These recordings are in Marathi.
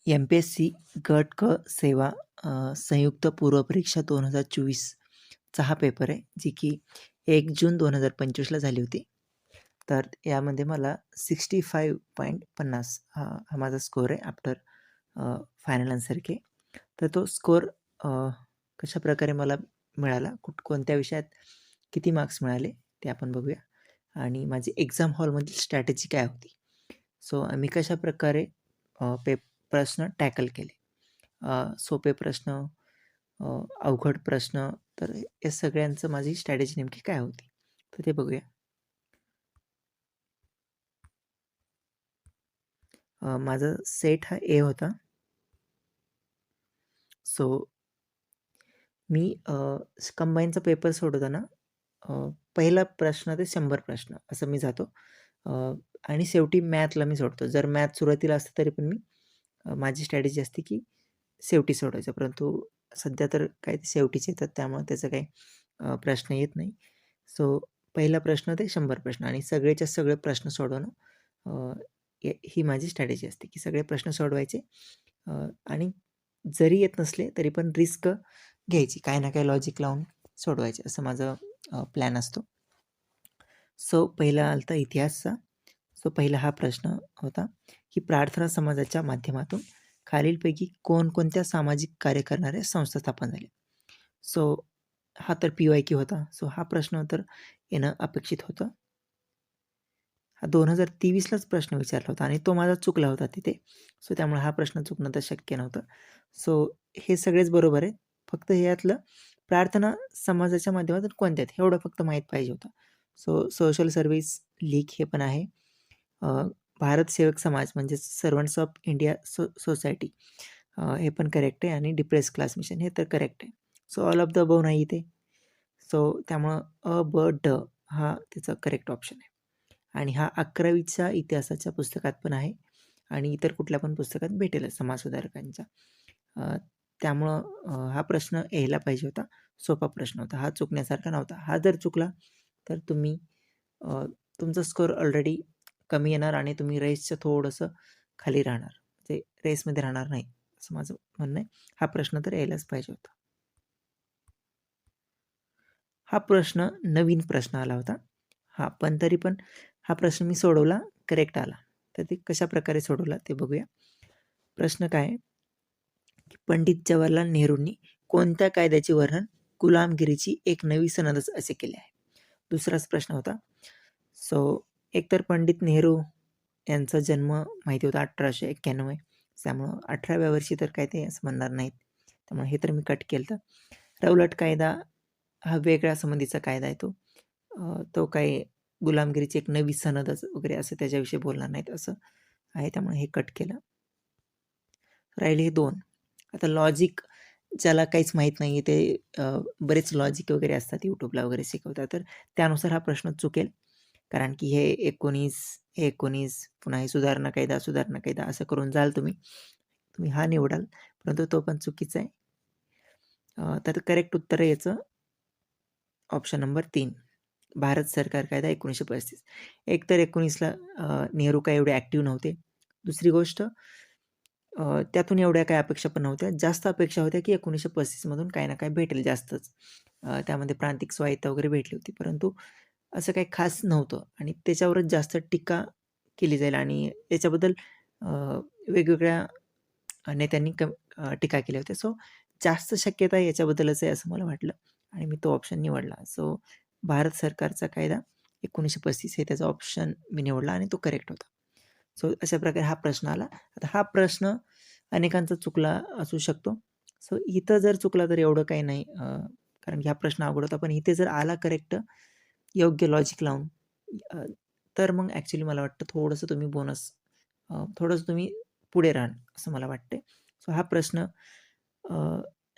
एम-पी-एस-सी गट क सेवा संयुक्त पूर्वपरीक्षा 2024चा हा पेपर आहे, जी की 1 जून 2025ला झाली होती. तर यामध्ये मला 65.50 हा माझा स्कोअर आहे आफ्टर फायनल आन्सर के. तर तो स्कोअर कशाप्रकारे मला मिळाला, कोणत्या विषयात किती मार्क्स मिळाले ते आपण बघूया. आणि माझी एक्झाम हॉलमधील स्ट्रॅटेजी काय होती. सो आम्ही कशाप्रकारे प्रश्न टॅकल केले. सोपे प्रश्न, अवघड प्रश्न, तर या सगळ्यांचं माझी स्ट्रॅटेजी नेमकी काय होती, तर ते बघूया. माझा सेट हा ए होता. सो मी कंबाईनचा पेपर सोडवताना पहिला प्रश्न ते 100 प्रश्न असं मी जातो. आणि शेवटी मॅथला मी सोडतो. जर मॅथ सुरुवातीला असतं तरी पण मी माझी स्ट्रॅटेजी असते की शेवटी सोडवायचं. परंतु सध्या तर काय ते शेवटीच येतात, त्यामुळे त्याचा काही प्रश्न येत नाही. सो पहिला प्रश्न ते 100 प्रश्न आणि सगळेच्या सगळे प्रश्न सोडवणं, ही माझी स्ट्रॅटेजी असते की सगळे प्रश्न सोडवायचे आणि जरी येत नसले तरी पण रिस्क घ्यायची, काही ना काही लॉजिक लावून सोडवायचे, असं माझं प्लॅन असतो. सो पहिला आलता इतिहासचा. सो पहिला हा प्रश्न होता की प्रार्थना समाजाच्या माध्यमातून खालीलपैकी कोणकोणत्या सामाजिक कार्य करणाऱ्या संस्था स्थापन झाल्या. सो हा तर PYQ होता. सो हा प्रश्न तर येणं अपेक्षित होतं. हा 2023लाच प्रश्न विचारला होता आणि तो माझा चुकला होता तिथे. सो त्यामुळे हा प्रश्न चुकणं तर शक्य नव्हतं. सो हे सगळेच बरोबर आहे. फक्त यातलं प्रार्थना समाजाच्या माध्यमातून कोणत्या आहेत एवढं फक्त माहीत पाहिजे होतं. सो सोशल सर्व्हिस लीग हे पण आहे. भारत सेवक समाज म्हणजे सर्वंट्स ऑफ इंडिया सोसायटी, हे पण करेक्ट आहे आणि डिप्रेस क्लास मिशन हे तर करेक्ट आहे. So all of the above नाही इथे. सो त्यामुळं अ, ब, ड हा त्याचा करेक्ट ऑप्शन आहे. आणि हा 11वीच्या इतिहासाच्या पुस्तकात पण आहे आणि इतर कुठल्या पण पुस्तकात भेटेल समाजसुधारकांच्या. त्यामुळं हा प्रश्न यायला पाहिजे होता. सोपा प्रश्न होता. हा चुकण्यासारखा नव्हता. हा जर चुकला तर तुम्ही तुमचा स्कोअर ऑलरेडी कमी येणार आणि तुम्ही रेसचं थोडंसं खाली राहणार. ते रेसमध्ये राहणार नाही, असं माझं म्हणणं आहे. हा प्रश्न तर यायलाच पाहिजे होता. हा प्रश्न नवीन प्रश्न आला होता. पण तरी पण हा प्रश्न मी सोडवला, करेक्ट आला. तर ते कशाप्रकारे सोडवला ते बघूया. प्रश्न काय आहे, की पंडित जवाहरलाल नेहरूंनी कोणत्या कायद्याचे वर्णन गुलामगिरीची एक नवी सनदच असे केले आहे. दुसराच प्रश्न होता. सो एकतर पंडित नेहरू यांचा जन्म माहिती होता 1891 आहे. त्यामुळं 18व्या वर्षी तर काय ते असं म्हणणार नाहीत. त्यामुळे हे तर मी कट केलं. रौलट कायदा हा वेगळ्या संबंधीचा कायदा आहे तो. तो काही गुलामगिरीची एक नवी सनदच वगैरे असं त्याच्याविषयी बोलणार नाहीत असं आहे, त्यामुळे हे कट केलं. राहिले हे 2. आता लॉजिक ज्याला काहीच माहीत नाही ते बरेच लॉजिक वगैरे असतात YouTubeला वगैरे शिकवतात, तर त्यानुसार हा प्रश्न चुकेल. कारण की हे 19 पुन्हा हे सुधारणा कायदा असं करून जाल तुम्ही. तुम्ही हा निवडाल, परंतु तो पण चुकीचा आहे. तर करेक्ट उत्तर आहे याचं ऑप्शन नंबर 3. भारत सरकार कायदा 1935. एकतर 19ला नेहरू काय एवढे ॲक्टिव्ह नव्हते. दुसरी गोष्ट त्यातून एवढ्या काही अपेक्षा पण नव्हत्या. जास्त अपेक्षा होत्या की 1935 मधून काही ना काही भेटेल जास्तच. त्यामध्ये प्रांतिक स्वायत्ता वगैरे भेटली होती. परंतु असं काही खास नव्हतं आणि त्याच्यावरच जास्त टीका केली जाईल आणि याच्याबद्दल वेगवेगळ्या नेत्यांनी टीका केल्या होत्या. सो जास्त शक्यता याच्याबद्दलच आहे असं मला वाटलं आणि मी तो ऑप्शन निवडला. सो भारत सरकारचा कायदा 1935 हे त्याचा ऑप्शन मी निवडला आणि तो करेक्ट होता. सो अशा प्रकारे हा प्रश्न आला. आता हा प्रश्न अनेकांचा चुकला असू शकतो. सो इथं जर चुकला तर एवढं काही नाही, कारण की हा प्रश्न अवघड होता. पण इथे जर आला करेक्ट योग्य लॉजिक लावून, तर मग ॲक्च्युली मला वाटतं थोडंसं तुम्ही बोनस, थोडंसं तुम्ही पुढे राहाल असं मला वाटते. सो हा प्रश्न,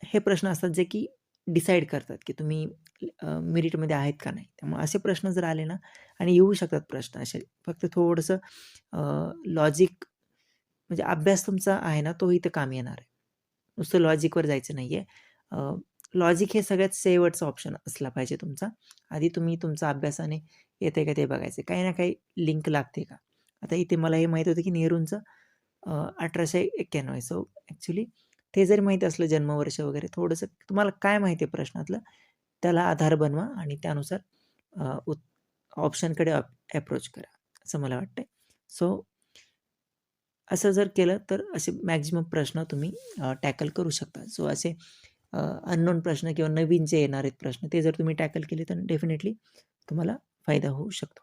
हे प्रश्न असतात जे की डिसाईड करतात की तुम्ही मेरिटमध्ये आहेत का नाही. त्यामुळे असे प्रश्न जर आले ना, आणि येऊ शकतात प्रश्न असे, फक्त थोडंसं लॉजिक म्हणजे अभ्यास तुमचा आहे ना, तो इथं कामी येणार आहे. नुसतं लॉजिकवर जायचं नाही आहे. लॉजिक हे सगळ्यात शेवटचा ऑप्शन असला पाहिजे तुमचा. आधी तुम्ही तुमचा अभ्यासाने येते का ते बघायचं. काही ना काही लिंक लागते का. आता इथे मला हे माहीत होतं की नेहरूंचं 1891. सो ॲक्च्युली ते जरी माहीत असलं जन्मवर्ष वगैरे थोडंसं तुम्हाला काय माहिती आहे प्रश्नातलं त्याला आधार बनवा आणि त्यानुसार ऑप्शनकडे अप्रोच करा असं मला वाटतंय. सो असं जर केलं तर असे मॅक्झिमम प्रश्न तुम्ही टॅकल करू शकता. सो असे अननोन प्रश्न किंवा नवीन जे येणार आहेत प्रश्न ते जर तुम्ही टॅकल केले तर डेफिनेटली तुम्हाला फायदा होऊ शकतो.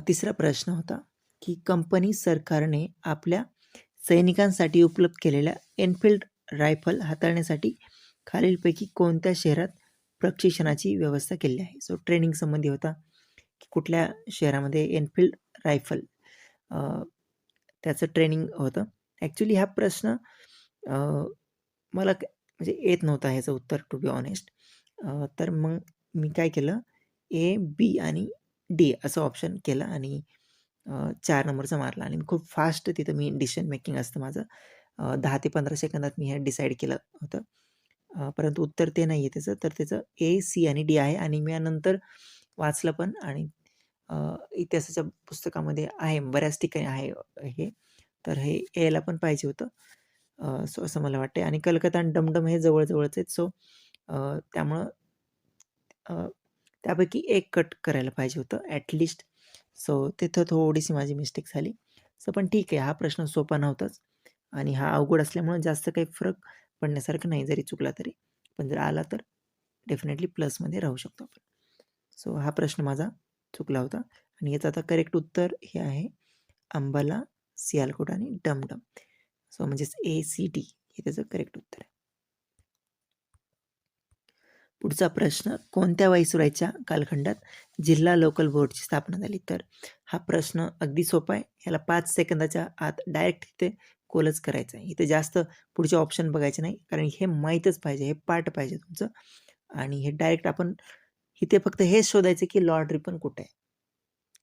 तिसरा प्रश्न होता की कंपनी सरकारने आपल्या सैनिकांसाठी उपलब्ध केलेल्या एनफील्ड रायफल हाताळण्यासाठी खालीलपैकी कोणत्या शहरात प्रशिक्षणाची व्यवस्था केली आहे? सो ट्रेनिंग संबंधी होता की कुठल्या शहरामध्ये एनफील्ड रायफल त्याचं ट्रेनिंग होतं. ॲक्च्युली हा प्रश्न मला म्हणजे येत नव्हता ह्याचं उत्तर टू बी ऑनेस्ट. तर मग मी काय केलं ए, बी आणि डी असं ऑप्शन केलं आणि 4 नंबरचा मारला आणि खूप फास्ट तिथं मी डिसिजन मेकिंग असतं माझं. 10 ते 15 सेकंदात मी हे डिसाईड केलं होतं. परंतु उत्तर ते नाही आहे त्याचं. तर त्याचं ए, सी आणि डी आहे आणि मी नंतर वाचलं पण आणि इतिहासाच्या पुस्तकामध्ये आहे बऱ्याच ठिकाणी आहे हे. तर हे यायला पण पाहिजे होतं. सो असं मला वाटतंय आणि कलकत्ता आणि डमडम हे जवळ-जवळच आहेत. सो त्यामुळं त्यापैकी एक कट करायला पाहिजे होतं ॲट लिस्ट. सो तिथं थोडीशी माझी मिस्टेक झाली. सो पण ठीक आहे, हा प्रश्न सोपा नव्हताच आणि हा अवघड असल्यामुळं जास्त काही फरक पडण्यासारखं नाही जरी चुकला तरी. पण जर आला तर डेफिनेटली प्लसमध्ये राहू शकतो आपण. सो हा प्रश्न माझा चुकला होता आणि याचं आता करेक्ट उत्तर हे आहे अंबाला, सियालकोट आणि डमडम. सो म्हणजेच ए, सी, डी हे त्याचं करेक्ट उत्तर आहे. पुढचा प्रश्न कोणत्या व्हाईसरॉयच्या कालखंडात जिल्हा लोकल बोर्डची स्थापना झाली? तर हा प्रश्न अगदी सोपा आहे. ह्याला 5 सेकंदाच्या आत डायरेक्ट इथे कोलच करायचं आहे. इथे जास्त पुढचे ऑप्शन बघायचे नाही कारण हे माहीतच पाहिजे, हे पाठ पाहिजे तुमचं आणि हे डायरेक्ट आपण इथे फक्त हेच शोधायचं की लॉर्ड रिपन कुठे आहे?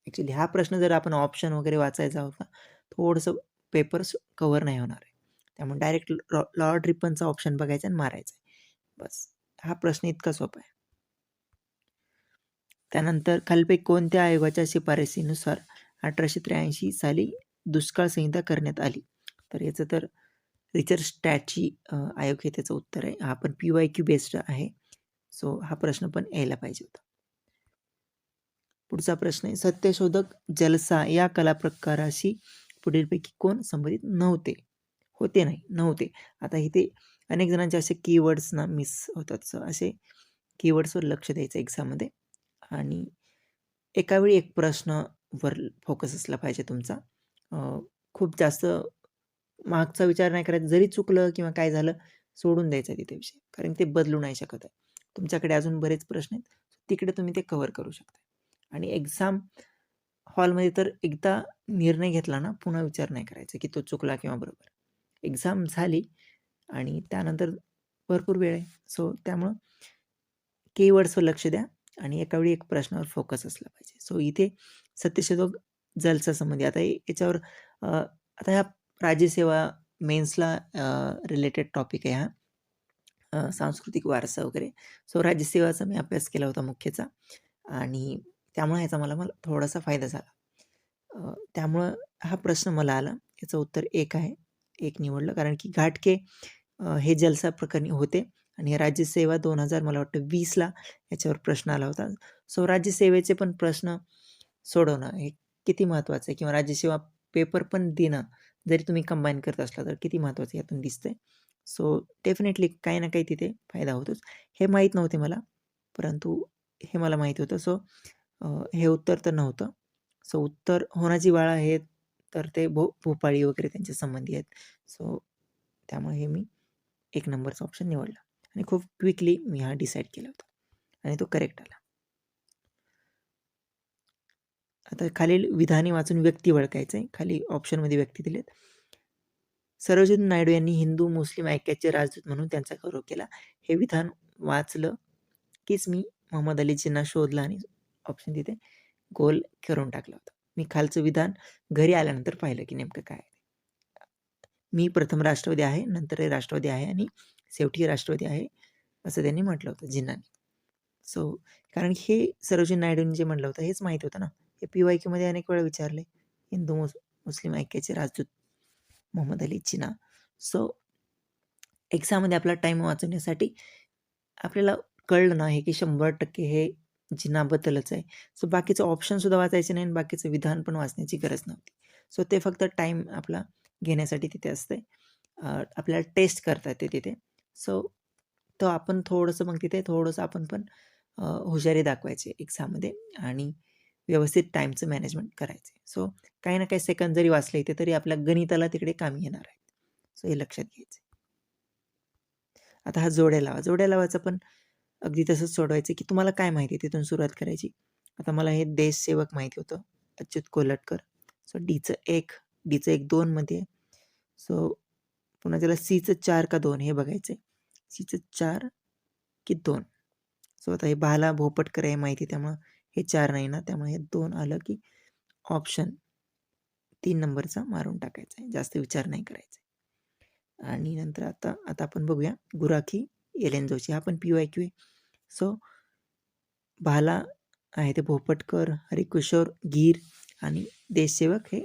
ॲक्च्युली हा प्रश्न जर आपण ऑप्शन वगैरे वाचायचा होता, थोडंसं पेपर्स कव्हर नाही होणार आहे. त्यामुळे डायरेक्ट लॉर्ड रिपनचा ऑप्शन बघायचा आणि मारायचा आहे. बस. हा प्रश्न इतका सोपा आहे. त्यानंतर खालीलपैकी कोणत्या आयोगाच्या शिफारसीनुसार 1883 साली दुष्काळ संहिता करण्यात आली? तर याचं तर रिचर्ड स्ट्रॅटजी आयोग हे त्याचं उत्तर आहे. हा पण PYQ बेस्ड आहे. सो हा प्रश्न पण यायला पाहिजे होता. पुढचा प्रश्न आहे सत्यशोधक जलसा या कलाप्रकाराशी पुढीलपैकी कोण संबंधित नव्हते? होते नाही, नव्हते. आता इथे अनेक जणांचे असे कीवर्ड्स ना मिस होतात. सो असे कीवर्ड्सवर लक्ष द्यायचं एक्झाममध्ये आणि एका वेळी एक प्रश्नावर फोकस असला पाहिजे तुमचा. खूप जास्त मागचा विचार नाही करायचा. जरी चुकलं किंवा काय झालं सोडून द्यायचा तिथे विषय. कारण ते बदलू नाही शकत आहे. तुमच्याकडे अजून बरेच प्रश्न आहेत. तिकडे तुम्ही ते कव्हर करू शकता. आणि एक्झाम हॉलमध्ये तर एकदा निर्णय घेतला ना, पुन्हा विचार नाही करायचा की तो चुकला किंवा बरोबर. एक्झाम झाली आणि त्यानंतर भरपूर वेळ आहे. सो त्यामुळं कीवर्ड्सवर लक्ष द्या आणि एका वेळी एक प्रश्नावर फोकस असला पाहिजे. सो इथे सत्यशोधक जलसा संबंधी आता याच्यावर आता ह्या राज्यसेवा मेन्सला रिलेटेड टॉपिक आहे हा. सांस्कृतिक वारसा वगैरे. सो राज्यसेवाचा मी अभ्यास केला होता मुख्यचा आणि त्यामुळे याचा मला मला थोडासा फायदा झाला. त्यामुळं हा प्रश्न मला आला. याचं उत्तर 1 आहे. 1 निवडलं कारण की घाटगे हे जलसा प्रकरणी होते आणि राज्यसेवा 2000 मला वाटतं 20ला याच्यावर प्रश्न आला होता. सो राज्यसेवेचे पण प्रश्न सोडवणं हे किती महत्त्वाचं आहे किंवा राज्यसेवा पेपर पण देणं जरी तुम्ही कंबाईन करत असला तर किती महत्त्वाचं यातून दिसतंय. सो डेफिनेटली काही ना काही तिथे फायदा होतोच. हे माहीत नव्हते मला, परंतु हे मला माहीत होतं. सो हे उत्तर तर नव्हतं. सो उत्तर होनाजी वाळा हे तर ते भोपाळी वगैरे त्यांच्या संबंधी आहेत. सो त्यामुळे हे मी 1 नंबरचा ऑप्शन निवडला आणि खूप क्विकली मी हा डिसाईड केला होता आणि तो करेक्ट आला. आता खालील विधाने वाचून व्यक्ती ओळखायचं आहे. खाली ऑप्शनमध्ये व्यक्ती दिलेत. सरोजिनी नायडू यांनी हिंदू मुस्लिम ऐक्याचे राजदूत म्हणून त्यांचा गौरव केला. हे विधान वाचलं कीच मी मोहम्मद अली जिन्ना शोधला आणि ऑप्शन तिथे गोल करून टाकला होता. मी खालचं विधान घरी आल्यानंतर पाहिलं की नेमकं काय आहे. मी प्रथम राष्ट्रवादी आहे, नंतर हे राष्ट्रवादी आहे आणि शेवटी राष्ट्रवादी आहे, असं त्यांनी म्हटलं होतं जिन्नांनी. कारण हे सरोजिनी नायडूंनी जे म्हटलं होतं हेच माहीत होतं ना. हे PYQमध्ये अनेक वेळा विचारले. हिंदू मुस्लिम ऐक्याचे राजदूत मोहम्मद अली जिना. सो एक्झाममध्ये आपला टाईम वाचवण्यासाठी आपल्याला कळलं ना हे की 100% हे जिनाबद्दलच आहे. सो बाकीचं ऑप्शनसुद्धा वाचायचे नाही आणि बाकीचं विधान पण वाचण्याची गरज नव्हती. सो ते फक्त टाईम आपला घेण्यासाठी तिथे असते. आपल्याला टेस्ट करता येते तिथे. सो तो आपण थोडंसं मग तिथे थोडंसं आपण पण हुशारी दाखवायची एक्झाममध्ये आणि व्यवस्थित टाईमचं मॅनेजमेंट करायचं. सो काही ना काही सेकंद जरी वाचले इथे तरी आपल्या गणिताला तिकडे कामी येणार आहेत. सो हे लक्षात घ्यायचं. आता हा जोड्या लावा. जोड्या लावायचा पण अगदी तसंच सोडवायचं की तुम्हाला काय माहिती आहे तिथून सुरुवात करायची. आता मला हे देशसेवक माहिती होतं, अच्युत कोलटकर. सो डीचं 1 2मध्ये. सो पुन्हा त्याला सीचं 4 का 2 हे बघायचं आहे. सीचं 4 की 2. सो आता हे भाला भोपटकर हे माहिती त्यामुळं हे 4 नाही ना, त्यामुळे हे 2 आलं की ऑप्शन 3 नंबरचा मारून टाकायचा आहे. जास्त विचार नाही करायचा. आणि नंतर आता आपण बघूया गुराखी एलेन जोशी. हा पण PYQ आहे. सो भाला आहे ते भोपटकर, हरिकिशोर गीर आणि देशसेवक हे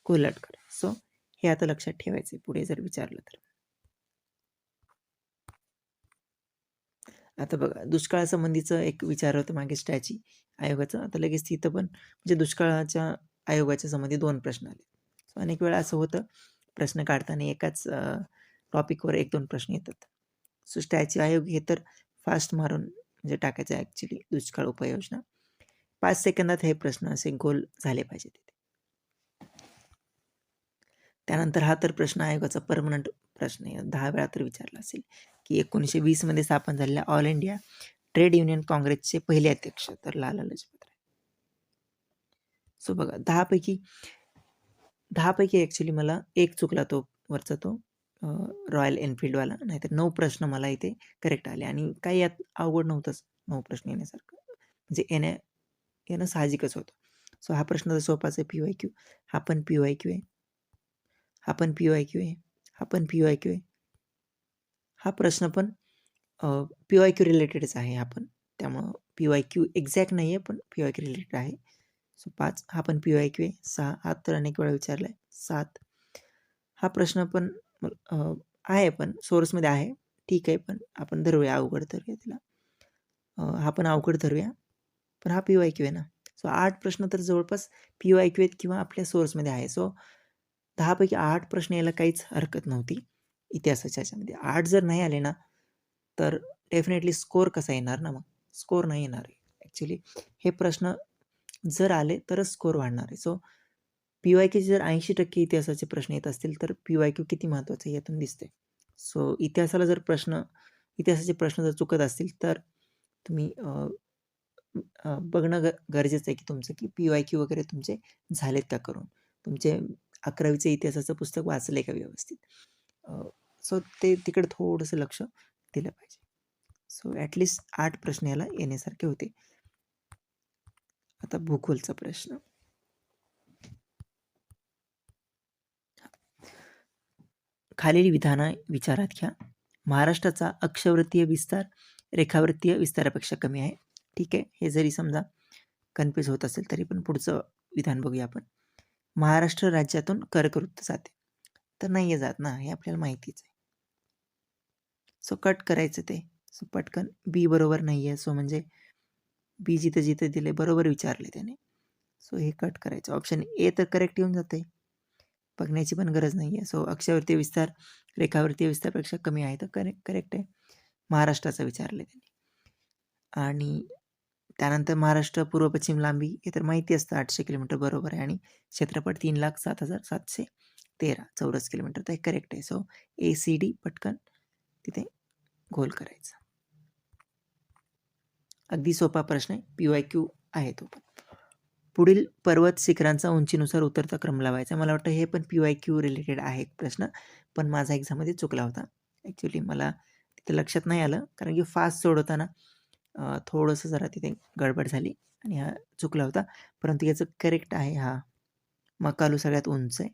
कोल्हटकर. सो हे आता लक्षात ठेवायचं आहे पुढे जर विचारलं तर. आता बघा दुष्काळासंबंधीचं एक विचारलं होतं मागे स्ट्रॅची आयोगाचं. आता लगेच तिथं पण म्हणजे दुष्काळाच्या आयोगाच्या संबंधी 2 प्रश्न आले. सो अनेक वेळा असं होतं प्रश्न काढताना एकाच टॉपिकवर 1-2 प्रश्न येतात. सो स्ट्रॅची आयोग हे तर फास्ट मारून म्हणजे टाकायचं आहे ॲक्च्युली दुष्काळ उपाययोजना. 5 सेकंदात हे प्रश्न असे गोल झाले पाहिजेत. त्यानंतर हा तर प्रश्न आयोगाचा परमनंट प्रश्न आहे. 10 वेळा तर विचारला असेल की 1920 मध्ये स्थापन झालेल्या ऑल इंडिया ट्रेड युनियन काँग्रेसचे पहिले अध्यक्ष तर लाला लजपत राय. सो बघा 10 पैकी ॲक्च्युली मला एक चुकला तो वरचा तो रॉयल एनफिल्डवाला. नाहीतर 9 प्रश्न मला इथे करेक्ट आले आणि काही यात अवघड नव्हतंच 9 प्रश्न येण्यासारखं. म्हणजे येणं साहजिकच होतं. सो हा प्रश्न तर सोपाच आहे PYQ. हा पण PYQ आहे. हा पण PYQ आहे. हा पण PYQ आहे. हा प्रश्न पण PYQ रिलेटेडच आहे हा पण. त्यामुळं PYQ एक्झॅक्ट नाही आहे पण PYQ रिलेटेड आहे. सो 5 हा पण PYQ आहे. 6 हा तर अनेक वेळा विचारला आहे. 7 हा प्रश्न पण आहे पण सोर्समध्ये आहे. ठीक आहे पण आपण धरूया अवघड धरूया तिला. हा पण अवघड धरूया. पण हा PYQ आहे ना. सो 8 प्रश्न तर जवळपास PYQ आहेत किंवा आपल्या सोर्समध्ये आहे. सो 10 पैकी 8 प्रश्न यायला काहीच हरकत नव्हती इतिहासाच्या ह्याच्यामध्ये. 8 जर नाही आले ना तर डेफिनेटली स्कोर कसा येणार ना मग? स्कोर नाही येणार आहे. ॲक्च्युली हे प्रश्न जर आले तरच स्कोर वाढणार आहे. सो PYQचे जर 80% इतिहासाचे प्रश्न येत असतील तर PYQ किती महत्त्वाचं आहे यातून दिसतंय. सो इतिहासाचे प्रश्न जर चुकत असतील तर तुम्ही बघणं गरजेचं आहे की तुमचं की PYQ वगैरे तुमचे झालेत का करून. तुमचे 11वीचं इतिहासाचं पुस्तक वाचलंय का व्यवस्थित. सो ते तिकडे थोडंसं लक्ष दिलं पाहिजे. सो ॲटलीस्ट 8 प्रश्न याला येण्यासारखे होते. आता भूगोलचा प्रश्न. खालील विधानं विचारात घ्या. महाराष्ट्राचा अक्षवृत्तीय विस्तार रेखावृत्तीय विस्तारापेक्षा कमी आहे. ठीक आहे. हे जरी समजा कन्फ्यूज होत असेल तरी पण पुढचं विधान बघूया आपण. महाराष्ट्र राज्यातून कर्कवृत्त जाते. तर नाही आहे जात ना हे आपल्याला माहितीच आहे. सो कट करायचं ते. सो पटकन बी बरोबर नाही आहे. सो म्हणजे बी जिथे जिथे दिले बरोबर विचारले त्याने. सो हे कट करायचं. ऑप्शन ए तर करेक्ट येऊन जाते. बघण्याची पण गरज नाही आहे. सो अक्षवृत्तीय विस्तार रेखावृत्तीय विस्तारापेक्षा कमी आहे तर करेक्ट आहे. महाराष्ट्राचं विचारलं त्यांनी. आणि त्यानंतर महाराष्ट्र पूर्व पश्चिम लांबी हे तर माहिती असतं 800 किलोमीटर बरोबर आहे आणि क्षेत्रफळ 3,07,713 चौरस किलोमीटर तर हे करेक्ट आहे. सो ACD पटकन तिथे गोल करायचा. अगदी सोपा प्रश्न आहे. PYQ आहे तो पण. पुढील पर्वत शिखरांचा उंचीनुसार उतरता क्रम लावायचा. मला वाटतं हे पण PYQ रिलेटेड आहे एक प्रश्न. पण माझा एक्झाममध्ये चुकला होता. ॲक्च्युली मला तिथे लक्षात नाही आलं कारण की फास्ट सोडवताना थोडंसं जरा तिथे गडबड झाली आणि हा चुकला होता. परंतु याचं करेक्ट आहे हा मकालू सगळ्यात उंच आहे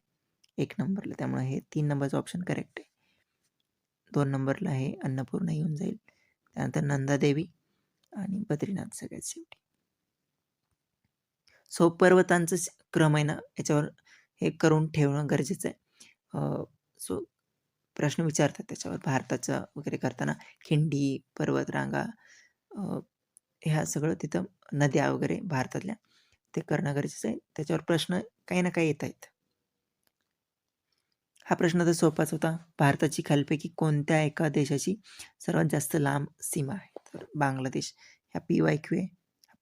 1 नंबरला. त्यामुळे हे 3 नंबरचं ऑप्शन करेक्ट आहे. 2 नंबरला हे अन्नपूर्णा येऊन जाईल. त्यानंतर नंदादेवी आणि बद्रीनाथ सगळ्यात शेवटी. सो पर्वतांचं क्रम आहे ना याच्यावर हे करून ठेवणं गरजेचं आहे. सो प्रश्न विचारतात त्याच्यावर भारताचं वगैरे करताना खिंडी, पर्वतरांगा, ह्या सगळं तिथं नद्या वगैरे भारतातल्या ते करणं गरजेचं आहे. त्याच्यावर प्रश्न काही ना काही येत आहेत. हा प्रश्न तर सोपाच होता. भारताची खालीलपैकी कोणत्या एका देशाची सर्वात जास्त लांब सीमा आहे? तर बांगलादेश. ह्या PYQ आहे.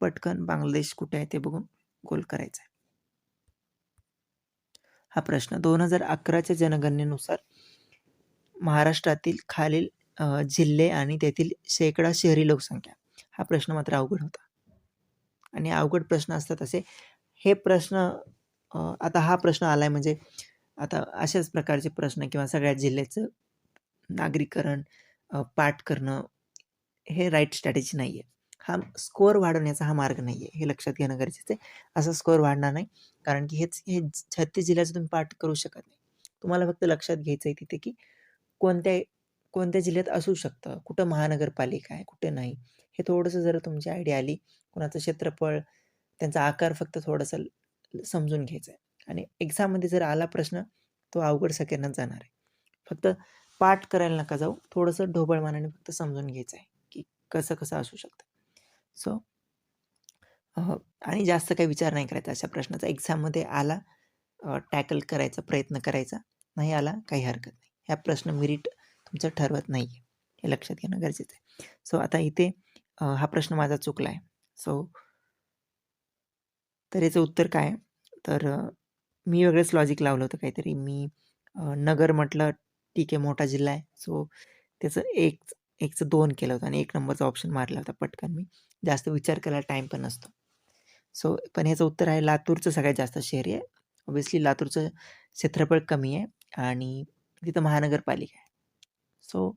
पटकन बांगलादेश कुठे आहे ते बघून गोल करायचा आहे. हा प्रश्न 2011च्या जनगणनेनुसार महाराष्ट्रातील खालील जिल्हे आणि तेथील शेकडा शहरी लोकसंख्या. हा प्रश्न मात्र अवघड होता आणि अवघड प्रश्न असतात असे. हे प्रश्न आता हा प्रश्न आलाय म्हणजे आता अशाच प्रकारचे प्रश्न किंवा सगळ्या जिल्ह्याचं नागरीकरण पाठ करणं हे राईट स्ट्रॅटेजी नाही आहे. हा स्कोअर वाढवण्याचा हा मार्ग नाही आहे, हे लक्षात घेणं गरजेचं आहे. असा स्कोअर वाढणार नाही कारण की हे 36 जिल्ह्याचं तुम्ही पाठ करू शकत नाही. तुम्हाला फक्त लक्षात घ्यायचं आहे तिथे की कोणत्या कोणत्या जिल्ह्यात असू शकतं, कुठं महानगरपालिका आहे, कुठे नाही. हे थोडंसं जर तुमची आयडिया आली, कुणाचं क्षेत्रफळ, त्यांचा आकार फक्त थोडंसं समजून घ्यायचं आहे आणि एक्झाममध्ये जर आला प्रश्न तो अवघड सगळ्यांनाच जाणार आहे. फक्त पाठ करायला नका जाऊ, थोडंसं ढोबळमानाने फक्त समजून घ्यायचं आहे की कसं असू शकतं. सो आणि जास्त काही विचार नाही करायचा अशा प्रश्नाचा. एक्झाममध्ये आला टॅकल करायचा प्रयत्न करायचा, नाही आला काही हरकत नाही. ह्या प्रश्न मेरिट तुमचं ठरवत नाही आहे, हे लक्षात घेणं गरजेचं आहे. सो आता इथे हा प्रश्न माझा चुकला आहे. सो तर याचं उत्तर काय आहे? तर मी वेगळंच लॉजिक लावलं होतं काहीतरी. मी नगर म्हटलं ठीक आहे मोठा जिल्हा आहे. सो त्याचं एकचं 2 केलं होतं आणि 1 नंबरचा ऑप्शन मारला होता पटकन मी. जास्त विचार करायला टाईम पण नसतो. सो पण ह्याचं उत्तर आहे लातूरचं सगळ्यात जास्त शहरी आहे. ऑब्व्हियसली लातूरचं क्षेत्रफळ कमी आहे आणि तिथं महानगरपालिका आहे. सो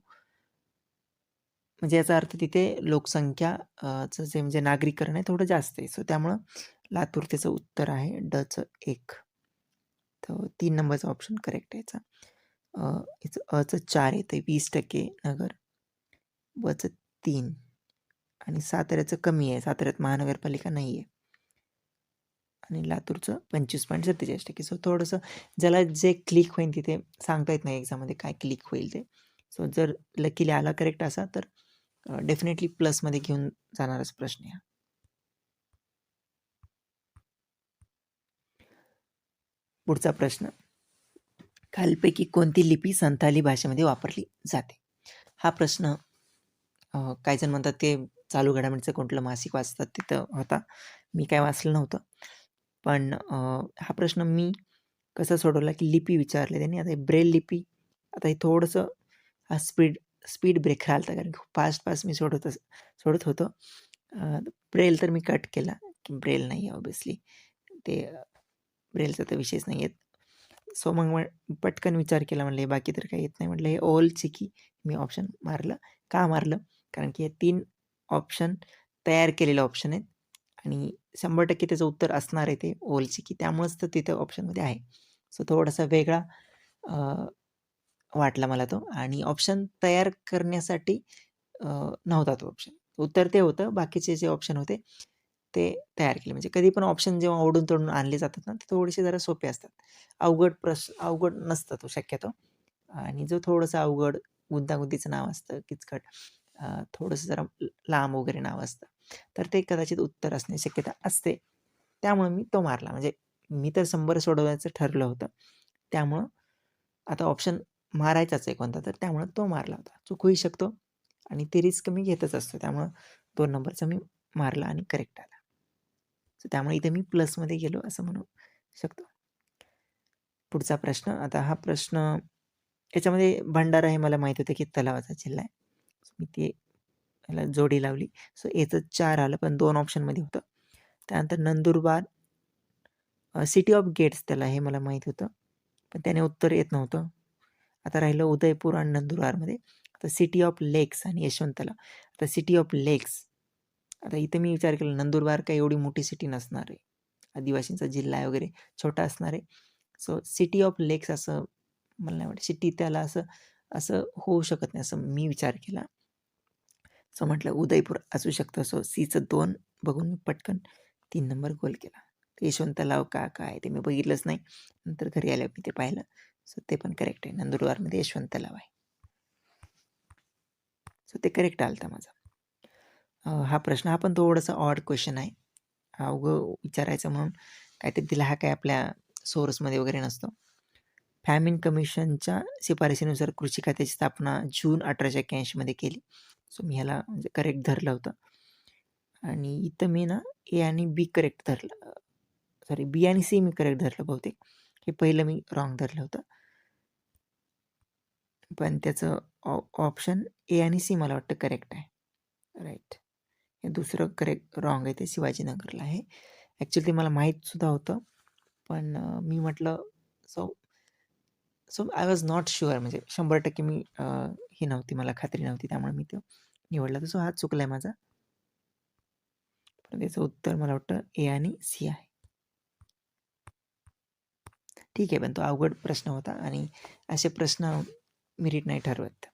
म्हणजे याचा अर्थ तिथे लोकसंख्या चं जे म्हणजे नागरीकरण आहे थोडं जास्त आहे. सो त्यामुळं लातूर त्याचं उत्तर आहे डचं 1. तर 3 नंबरचा ऑप्शन करेक्ट आहे याचा. याचं अचं 4 येतं 20% नगर, बचं 3 आणि साताऱ्याचं कमी आहे. साताऱ्यात महानगरपालिका नाही आहे. आणि लातूरचं 25.47%. सो थोडंसं ज्याला जे क्लिक होईल तिथे सांगता येत नाही एक्झाममध्ये काय क्लिक होईल ते. सो जर लकीली आला करेक्ट असा तर डेफिनेटली प्लसमध्ये घेऊन जाणाराच प्रश्न आहे. पुढचा प्रश्न. खालीलपैकी कोणती लिपी संथाली भाषेमध्ये वापरली जाते? हा प्रश्न काही जण म्हणतात ते चालू घडामोडीचं कुठलं मासिक वाचतात तिथं होता. मी काय वाचलं नव्हतं. पण हा प्रश्न मी कसा सोडवला की लिपी विचारले त्यांनी. आता ब्रेल लिपी, आता हे थोडंसं हा स्पीड ब्रेक आला होता कारण खूप फास्ट मी सोडत होतो. ब्रेल तर मी कट केला की ब्रेल नाही आहे ऑब्व्हियसली. ते ब्रेलचा तर विषयच नाही आहेत. सो मग पटकन विचार केला म्हणलं हे बाकी तर काही येत नाही. म्हटलं हे ओल चिकी मी ऑप्शन मारलं. का मारलं? कारण की हे 3 ऑप्शन तयार केलेले ऑप्शन आहेत आणि 100% त्याचं उत्तर असणार आहे ते ओल चिकी. त्यामुळेच तर तिथं ऑप्शनमध्ये आहे. सो थोडासा वेगळा वाटला मला तो आणि ऑप्शन तयार करण्यासाठी नव्हता तो ऑप्शन. उत्तर ते होतं. बाकीचे जे ऑप्शन होते ते तयार केले. म्हणजे कधी पण ऑप्शन जेव्हा ओढून-तोडून आणले जातात ना, ते थोडेसे जरा सोपे असतात. अवघड नसतं तो शक्यतो आणि जो थोडंसं अवघड, गुंतागुंतीचं नाव असतं, किचकट, थोडंसं जरा लांब वगैरे नाव असतं, तर ते कदाचित उत्तर असण्याची शक्यता असते. त्यामुळे मी तो मारला. म्हणजे मी तर 100 सोडवायचं ठरलं होतं. त्यामुळं आता ऑप्शन मारायचाच आहे कोणता तर त्यामुळं तो मारला होता. चुकूही शकतो आणि ती रिस्क मी घेतच असतो. त्यामुळं 2 नंबरचा मी मारला आणि करेक्ट आला. सो त्यामुळे इथे मी प्लसमध्ये गेलो असं म्हणू शकतो. पुढचा प्रश्न. आता हा प्रश्न याच्यामध्ये भंडारा हे मला माहीत होतं की तलावाचा जिल्हा आहे. मी ते ह्याला जोडी लावली. सो याचं 4 आलं पण 2 ऑप्शनमध्ये होतं. त्यानंतर नंदुरबार सिटी ऑफ गेट्स त्याला हे मला माहीत होतं. पण त्याने उत्तर येत नव्हतं. आता राहिलं उदयपूर आणि नंदुरबारमध्ये. आता सिटी ऑफ लेक्स आणि यशवंतला. आता सिटी ऑफ लेक्स. आता इथे मी विचार केला नंदुरबार काही एवढी मोठी सिटी नसणार आहे. आदिवासींचा जिल्हा आहे वगैरे छोटा असणार आहे. सो सिटी ऑफ लेक्स असं मला नाही वाटत. सिटी त्याला असं असं होऊ शकत नाही असं मी विचार केला. सो म्हटलं उदयपूर असू शकतं. सो सीचं 2 बघून मी पटकन 3 नंबर गोल केला. ते यशवंत तलाव का काय ते मी बघितलंच नाही. नंतर घरी आल्यावर मी ते पाहिलं. सो ते पण करेक्ट आहे. नंदुरबारमध्ये यशवंत तलाव आहे. सो ते करेक्ट आलं होतं माझं. हा प्रश्न हा पण थोडासा ऑड क्वेश्चन आहे. हा विचारायचं म्हणून काहीतरी दिला, हा काय आपल्या सोर्समध्ये वगैरे नसतो. फॅमिन कमिशनच्या शिफारशीनुसार कृषी खात्याची स्थापना जून 1881 मध्ये केली. सो मी ह्याला म्हणजे करेक्ट धरलं होतं. आणि इथं मी ना ए आणि बी करेक्ट धरलं, सॉरी बी आणि सी मी करेक्ट धरलं बहुतेक. हे पहिलं मी रॉंग धरलं होतं. पण त्याचं ऑप्शन ए आणि सी मला वाटतं करेक्ट आहे. राईट. हे दुसरं करेक्ट रॉंग आहे, ते शिवाजीनगरला आहे. ॲक्च्युली ते मला माहीतसुद्धा होतं, पण मी म्हटलं so so I was not sure, म्हणजे 100% मी ही नव्हती, मला खात्री नव्हती, त्यामुळे मी तो निवडला. तर सो हा चुकला आहे माझा. पण त्याचं उत्तर मला वाटतं ए आणि सी आहे. ठीक आहे, पण तो अवघड प्रश्न होता आणि असे प्रश्न मेरिट नाही ठरवत.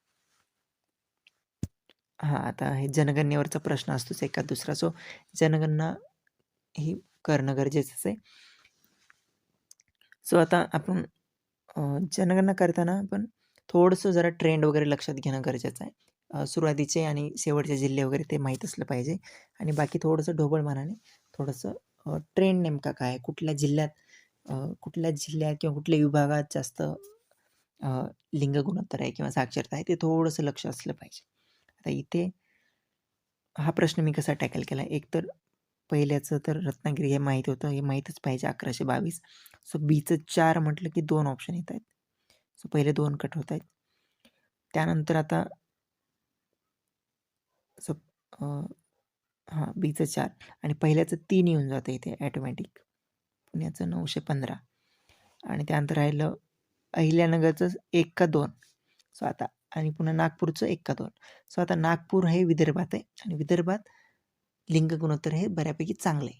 हां, आता हे जनगणनेवरचा प्रश्न असतोच एखाद दुसरा. सो जनगणना ही करणं गरजेचंच आहे. सो आता आपण जनगणना करताना आपण थोडंसं जरा ट्रेंड वगैरे लक्षात घेणं गरजेचं आहे. सुरुवातीचे आणि शेवटचे जिल्हे वगैरे ते माहीत असलं पाहिजे आणि बाकी थोडंसं ढोबळमानाने थोडंसं ट्रेंड नेमका काय आहे, कुठल्या जिल्ह्यात किंवा कुठल्या विभागात जास्त लिंग गुणोत्तर आहे किंवा साक्षरता आहे, ते थोडंसं लक्ष असलं पाहिजे. आता इथे हा प्रश्न मी कसा टॅकल केला, एक तर पहिल्याचं तर रत्नागिरी हे माहीत होतं, हे माहीतच पाहिजे 1122. सो बीचं 4 म्हटलं की 2 ऑप्शन येत आहेत. सो पहिले 2 कट होत आहेत. त्यानंतर आता सो बीचं 4 आणि पहिल्याचं 3 येऊन जातं इथे ॲटोमॅटिक. पुण्याचं 915 आणि त्यानंतर राहिलं अहिल्यानगरचं 1 का 2. सो आता आणि पुन्हा नागपूरचं 1 का 2. सो आता नागपूर हे विदर्भात आहे आणि विदर्भात लिंग गुणोत्तर हे बऱ्यापैकी चांगलं आहे.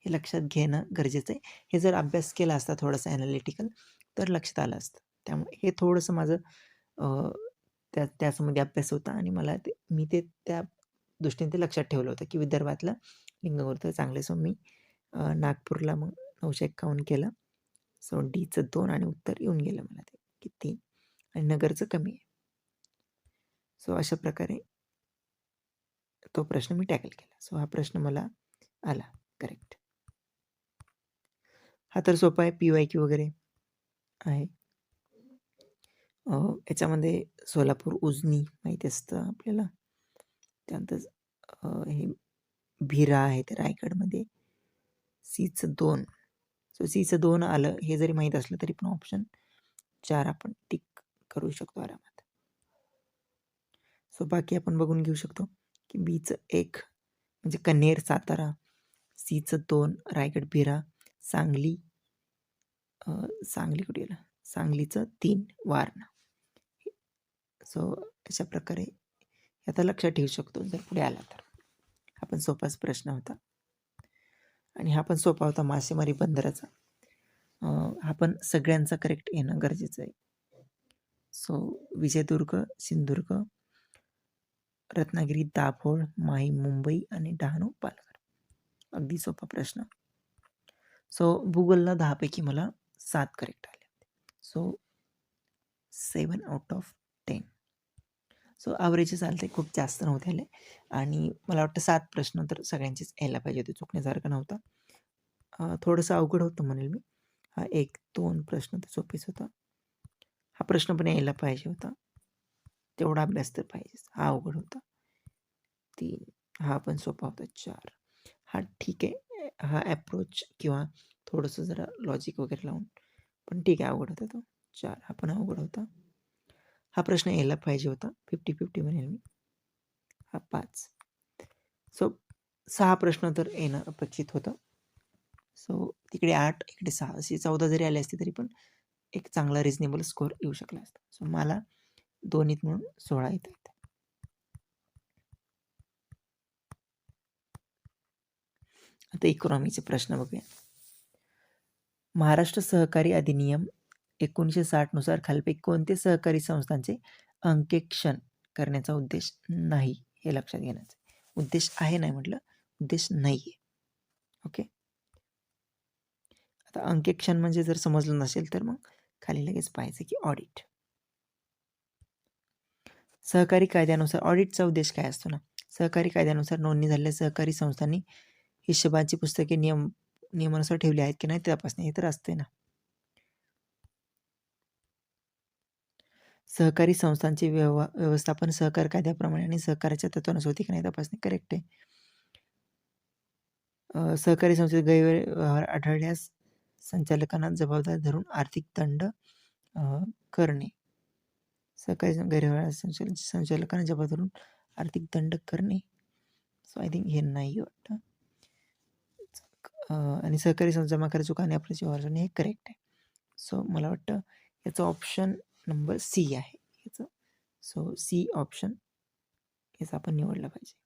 हे लक्षात घेणं गरजेचं आहे. हे जर अभ्यास केला असता थोडासा ॲनालिटिकल तर लक्षात आलं असतं. त्यामुळे हे थोडंसं माझं त्याच्यामध्ये अभ्यास होता आणि मला मी त्या दृष्टीने ते लक्षात ठेवलं होतं की विदर्भातलं लिंग गुणोत्तर चांगलं. सो मी नागपूरला मग 951 केलं. सो डीचं 2 आणि उत्तर येऊन गेलं मला ते की 3 आणि नगरचं कमी आहे. सो अशा प्रकारे तो प्रश्न मी टॅकल केला. सो हा प्रश्न मला आला करेक्ट. हा तर सोपा आहे, PYQ वगैरे आहे. याच्यामध्ये सोलापूर उजनी माहिती असतं आपल्याला. त्यानंतर हे भिरा आहे ते रायगडमध्ये. सीचं 2. सो सीचं 2 आलं, हे जरी माहीत असलं तरी पण ऑप्शन 4 आपण टिक करू शकतो आरामात. सो बाकी आपण बघून घेऊ शकतो की बीचं 1 म्हणजे कन्हेर सातारा, सीचं 2 रायगड भिरा, सांगली सांगली कुठे गेलं, सांगलीचं 3 वारणा. सो अशा प्रकारे आता लक्षात ठेवू शकतो जर पुढे आला तर. हा पण सोपाच प्रश्न होता आणि हा पण सोपा होता मासेमारी बंदराचा. हा पण सगळ्यांचा करेक्ट येणं गरजेचं आहे. सो विजयदुर्ग, सिंधुदुर्ग, रत्नागिरी, दाभोळ, माही, मुंबई आणि डहाणू, पालघर. अगदी सोपा प्रश्न. सो भूगोलला 10 पैकी मला 7 करेक्ट आले. So 7 out of 10. So average चालते, खूप जास्त नव्हते आले आणि मला वाटतं 7 प्रश्न तर सगळ्यांचेच यायला पाहिजे होते, चुकण्यासारखं नव्हतं. थोडंसं अवघड होतं म्हणेल मी. हा 1-2 प्रश्न तर सोपेच होता. हा प्रश्न पण यायला पाहिजे होता. तेवढा अभ्यास तर पाहिजेच. हा अवघड होता. 3 हा पण सोपा होता. 4 हा ठीक आहे. हा अप्रोच किंवा थोडंसं जरा लॉजिक वगैरे लावून पण ठीक आहे, अवघड होता तो. 4 हा पण अवघड होता. हा प्रश्न यायला पाहिजे होता. 50-50 म्हणेल मी. हा 5. सो 6 प्रश्न तर येणं अपेक्षित होतं. सो तिकडे 8 इकडे 6 असे 14 जरी आले असते तरी पण एक चांगला रिजनेबल स्कोअर येऊ शकला असता. सो मला दोन्हीत म्हणून 16 येत आहेत. आता इकॉनॉमीचे प्रश्न बघूया. महाराष्ट्र सहकारी अधिनियम 1960 नुसार खालीलपैकी कोणते सहकारी संस्थांचे अंकेक्षण करण्याचा उद्देश नाही, हे लक्षात घेण्याचं. उद्देश आहे नाही म्हटलं, उद्देश नाही आहे. ओके. आता अंकेक्षण म्हणजे जर समजलं नसेल तर मग खाली लगेच पाहायचं की ऑडिट. सहकारी कायद्यानुसार ऑडिटचा उद्देश काय असतो ना? सहकारी कायद्यानुसार नोंदणी झालेल्या सहकारी संस्थांनी हिशोबाची पुस्तके नियमानुसार ठेवली आहेत की नाही ते तपासणे, हे तर असते ना. सहकारी संस्थांचे व्यवस्थापन सहकार कायद्याप्रमाणे आणि सहकार्याच्या तत्वानुसार होते की नाही तपासणे, करेक्ट आहे. सहकारी संस्थेत गैरव्यवहार आढळल्यास संचालकांना जबाबदार धरून आर्थिक दंड करणे. सहकारी गैरव्यवहार संचालकांना जबाबदार धरून आर्थिक दंड करणे. सो आय थिंक हे नाही वाटतं. आणि सहकारी संस्था जमा करायची चुका आणि आपल्याची व्यवहार हे करेक्ट आहे. सो मला वाटतं याचं ऑप्शन नंबर सी आहे याचं. सो सी ऑप्शन याचा आपण निवडला पाहिजे.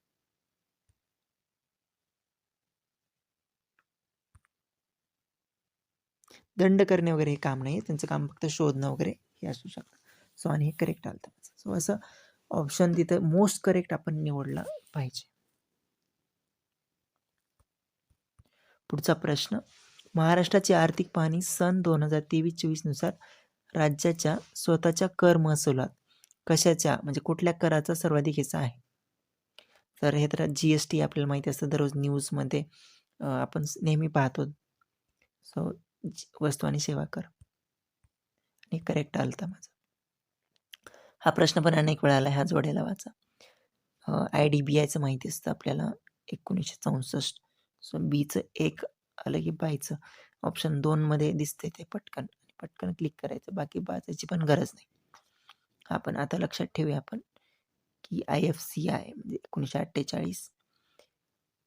दंड करणे वगैरे हे काम नाही, त्यांचं काम फक्त शोधणं वगैरे हे असू शकतं. सो आणि हे करेक्ट आलं. सो असं ऑप्शन तिथं मोस्ट करेक्ट आपण निवडला पाहिजे. पुढचा प्रश्न, महाराष्ट्राची आर्थिक पाहणी सन 2023-24 नुसार राज्याच्या स्वतःच्या कर महसुलात कशाच्या म्हणजे कुठल्या कराचा सर्वाधिक हिस्सा आहे? तर हे तर GST आपल्याला माहिती असतं, दररोज न्यूजमध्ये आपण नेहमी पाहतो. सो वस्तू आणि सेवा कर आणि करेक्ट आलं तर माझं. हा प्रश्न पण अनेक वेळा आला, ह्या जोड्याला वाचा. IDBIचं माहिती असतं आपल्याला 1964. सो बीचं एक आलं की बायचं ऑप्शन 2मध्ये दिसते ते पटकन क्लिक करायचं, बाकी वाचायची पण गरज नाही. हा पण आता लक्षात ठेवूया आपण की IFCI म्हणजे 1948,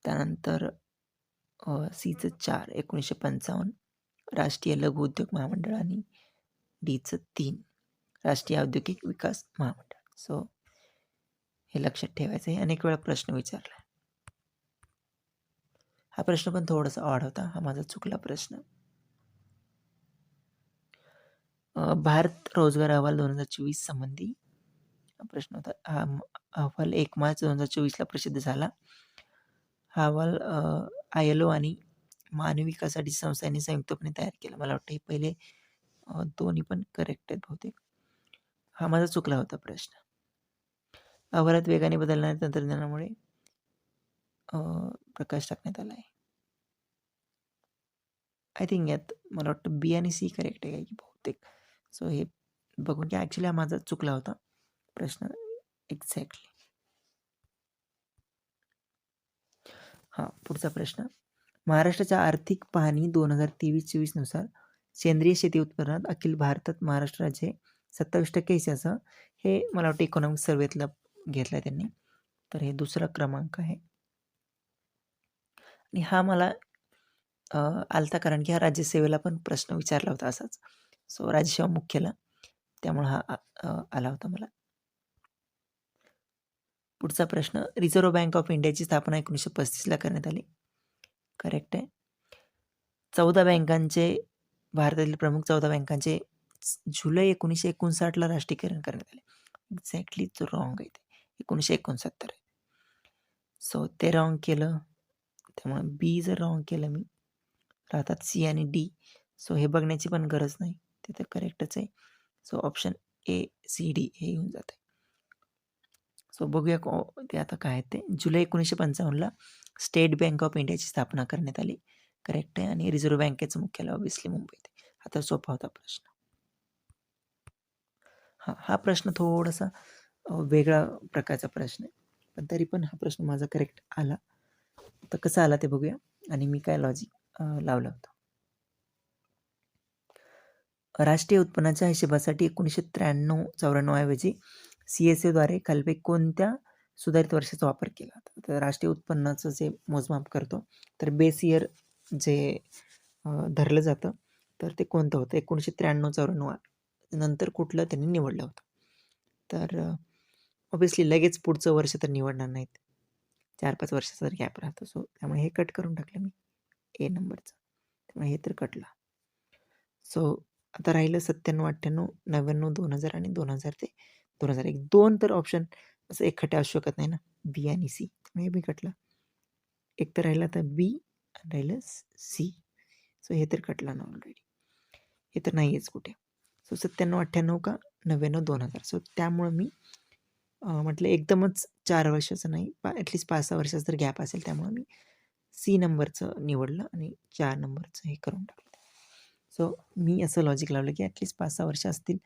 त्यानंतर सीचं 4 1955, राष्ट्रीय लघु उद्योग महामंडळ आणि डीचं 3 राष्ट्रीय औद्योगिक विकास महामंडळ. सो हे लक्षात ठेवायचं आहे. अनेक वेळा प्रश्न विचारला. हा प्रश्न पण थोडासा ऑड होता, हा माझा चुकला प्रश्न. भारत रोजगार अहवाल 2024 संबंधी प्रश्न होता. हा अहवाल 1 मार्च 2024ला प्रसिद्ध झाला. हा अहवाल ILO आणि मानवी विकासासाठी संस्थांनी संयुक्तपणे तयार केला. मला वाटतं हे पहिले दोन्ही पण करेक्ट आहेत बहुतेक. हा माझा चुकला होता प्रश्न. अहवालात वेगाने बदलणाऱ्या तंत्रज्ञानामुळे प्रकाश टाकण्यात आला आहे. आय थिंक यात मला वाटतं बी आणि सी करेक्ट आहे की बहुतेक. सो हे बघून की ॲक्च्युली हा माझा चुकला होता प्रश्न एक्झॅक्टली. हां, पुढचा प्रश्न, महाराष्ट्राच्या आर्थिक पाहणी 2023-24 नुसार सेंद्रिय शेती उत्पादनात अखिल भारतात महाराष्ट्र राज्य 27% हिस्साचं, हे मला वाटतं इकॉनॉमिक सर्वेतला घेतला त्यांनी. तर हे दुसरा क्रमांक आहे. आणि हा मला आलता कारण की हा राज्यसेवेला पण प्रश्न विचारला होता असाच. सो राज्यसेवा मुख्यला, त्यामुळे हा आला होता मला. पुढचा प्रश्न, रिझर्व्ह बँक ऑफ इंडियाची स्थापना 1935ला करण्यात आली. करेक्ट आहे. 14 बँकांचे, भारतातील प्रमुख 14 बँकांचे जुलै 1959ला राष्ट्रीयकरण करण्यात आले. एक्झॅक्टली तो रॉंग आहे ते, 1969 आहे. सो ते रॉंग केलं, त्यामुळे बी जर रॉंग केलं मी, राहतात सी आणि डी. सो हे बघण्याची पण गरज नाही, ते तर करेक्टच आहे. So option A, C, D हे येऊन जात आहे. सो बघूया ते आता काय आहे ते. जुलै 1955ला स्टेट बँक ऑफ इंडियाची स्थापना करण्यात आली. करेक्ट आहे. आणि रिझर्व्ह बँकेचं मुख्यालय ऑब्व्हियसली मुंबईत आहे. हा तर सोपा होता प्रश्न. हा प्रश्न थोडासा वेगळा प्रकारचा प्रश्न आहे, पण तरी पण हा प्रश्न माझा करेक्ट आला. तर कसा आला ते बघूया आणि मी काय लॉजिक लावलं होतं. राष्ट्रीय उत्पन्नाच्या हिशोबासाठी 1993-94 ऐवजी CSAद्वारे खालीलपैकी कोणत्या सुधारित वर्षाचा वापर केला होता? तर राष्ट्रीय उत्पन्नाचं जे मोजमाप करतो, तर बेस इयर जे धरलं जातं, तर ते कोणतं होतं? 1993-94 नंतर कुठलं त्यांनी निवडलं होतं? तर ऑब्व्हियसली लगेच पुढचं वर्ष तर निवडणार नाहीत, 4-5 वर्षाचा जर गॅप राहतो. सो त्यामुळे हे कट करून टाकलं मी A नंबरचं, त्यामुळे हे तर कटलं. सो आता राहिलं 97, 98, 99, 2000 आणि 2000 ते 2001. 2 तर ऑप्शन असं एकखट्टे असू शकत नाही ना, बी आणि सी, त्यामुळे बी कटला. एक तर राहिला आता बी आणि राहिलं सी. सो हे तर कटलं ना ऑलरेडी, हे तर नाही आहेच कुठे. सो 97, 98 का 99, 2000. सो त्यामुळं मी म्हटलं एकदमच 4 वर्षाचं नाही, ॲटलीस्ट 5-6 वर्षाचा जर गॅप असेल, त्यामुळं मी सी नंबरचं निवडलं आणि 4 नंबरचं हे करून टाकलं. सो मी असं लॉजिक लावलं की ॲटलीस्ट 5-6 वर्ष असतील.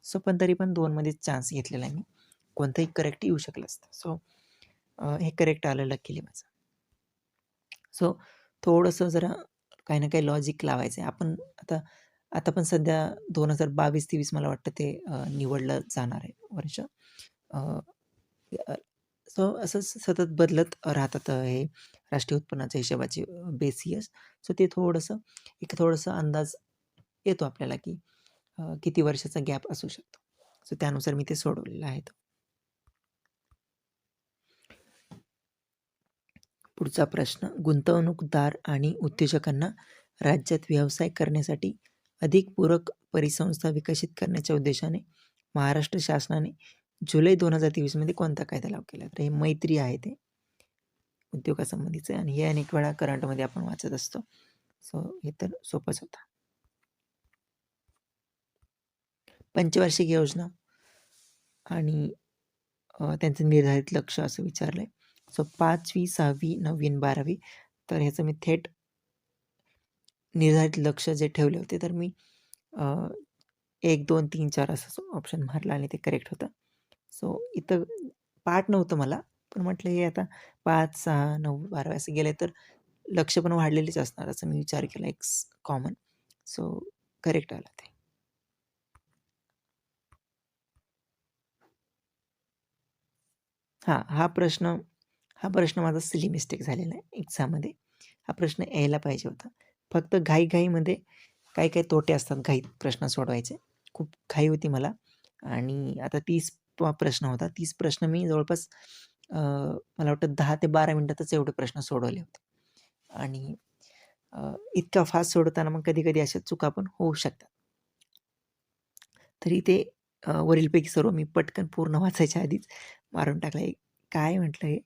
सो पण तरी पण 2मध्येच चान्स घेतलेला आहे मी. कोणतंही करेक्ट येऊ शकलं असतं. सो हे करेक्ट आलं लकीली माझं. सो थोडंसं जरा काही ना काही लॉजिक लावायचं आहे. आपण आता आता पण सध्या 2022-23 मला वाटतं ते निवडलं जाणार आहे वर्ष. सो असं सतत बदलत राहतात हे राष्ट्रीय उत्पन्नाच्या हिशोबाचे बेस इयर्स. सो ते थोडंसं अंदाज येतो आपल्याला की किती वर्षाचा गॅप असू शकतो. सो त्यानुसार मी ते सोडवलेलं आहे. पुढचा प्रश्न, गुंतवणूकदार आणि उद्योजकांना राज्यात व्यवसाय करण्यासाठी अधिक पूरक परिसंस्था विकसित करण्याच्या उद्देशाने महाराष्ट्र शासनाने जुलै 2023 मध्ये कोणता कायदा लागू केला? तर हे मैत्री आहे ते उद्योगासंबंधीचं आणि हे अनेक वेळा करंटमध्ये आपण वाचत असतो. सो हे तर सोपंच होतं. पंचवार्षिक योजना आणि त्यांचं निर्धारित लक्ष असं विचारलंय. सो 5वी, 6वी, 9वी आणि 12वी, तर ह्याचं मी थेट निर्धारित लक्ष जे ठेवले होते, तर मी 1, 2, 3, 4 असं ऑप्शन मारला आणि ते करेक्ट होतं. सो इथं पाठ नव्हतं मला, पण म्हटलं हे आता 5, 6, 9, 12 असं गेले तर लक्ष पण वाढलेलीच असणार असं मी विचार केला एक कॉमन. सो करेक्ट आलं ते. हा प्रश्न माझा सिली मिस्टेक झालेला आहे एक्झाममध्ये. हा प्रश्न यायला पाहिजे होता. फक्त घाईघाईमध्ये काही तोटे असतात घाईत प्रश्न सोडवायचे. खूप घाई होती मला आणि आता 30 प्रश्न होता. 30 प्रश्न मी जवळपास मला वाटतं 10 ते 12 मिनिटातच एवढे प्रश्न सोडवले होते आणि इतका फास्ट सोडवताना मग कधी-कधी अशा चुका पण होऊ शकतात. तरी ते वरीलपैकी सर्व मी पटकन पूर्ण वाचायच्या आधीच मारून टाकलं. काय म्हटलं हे?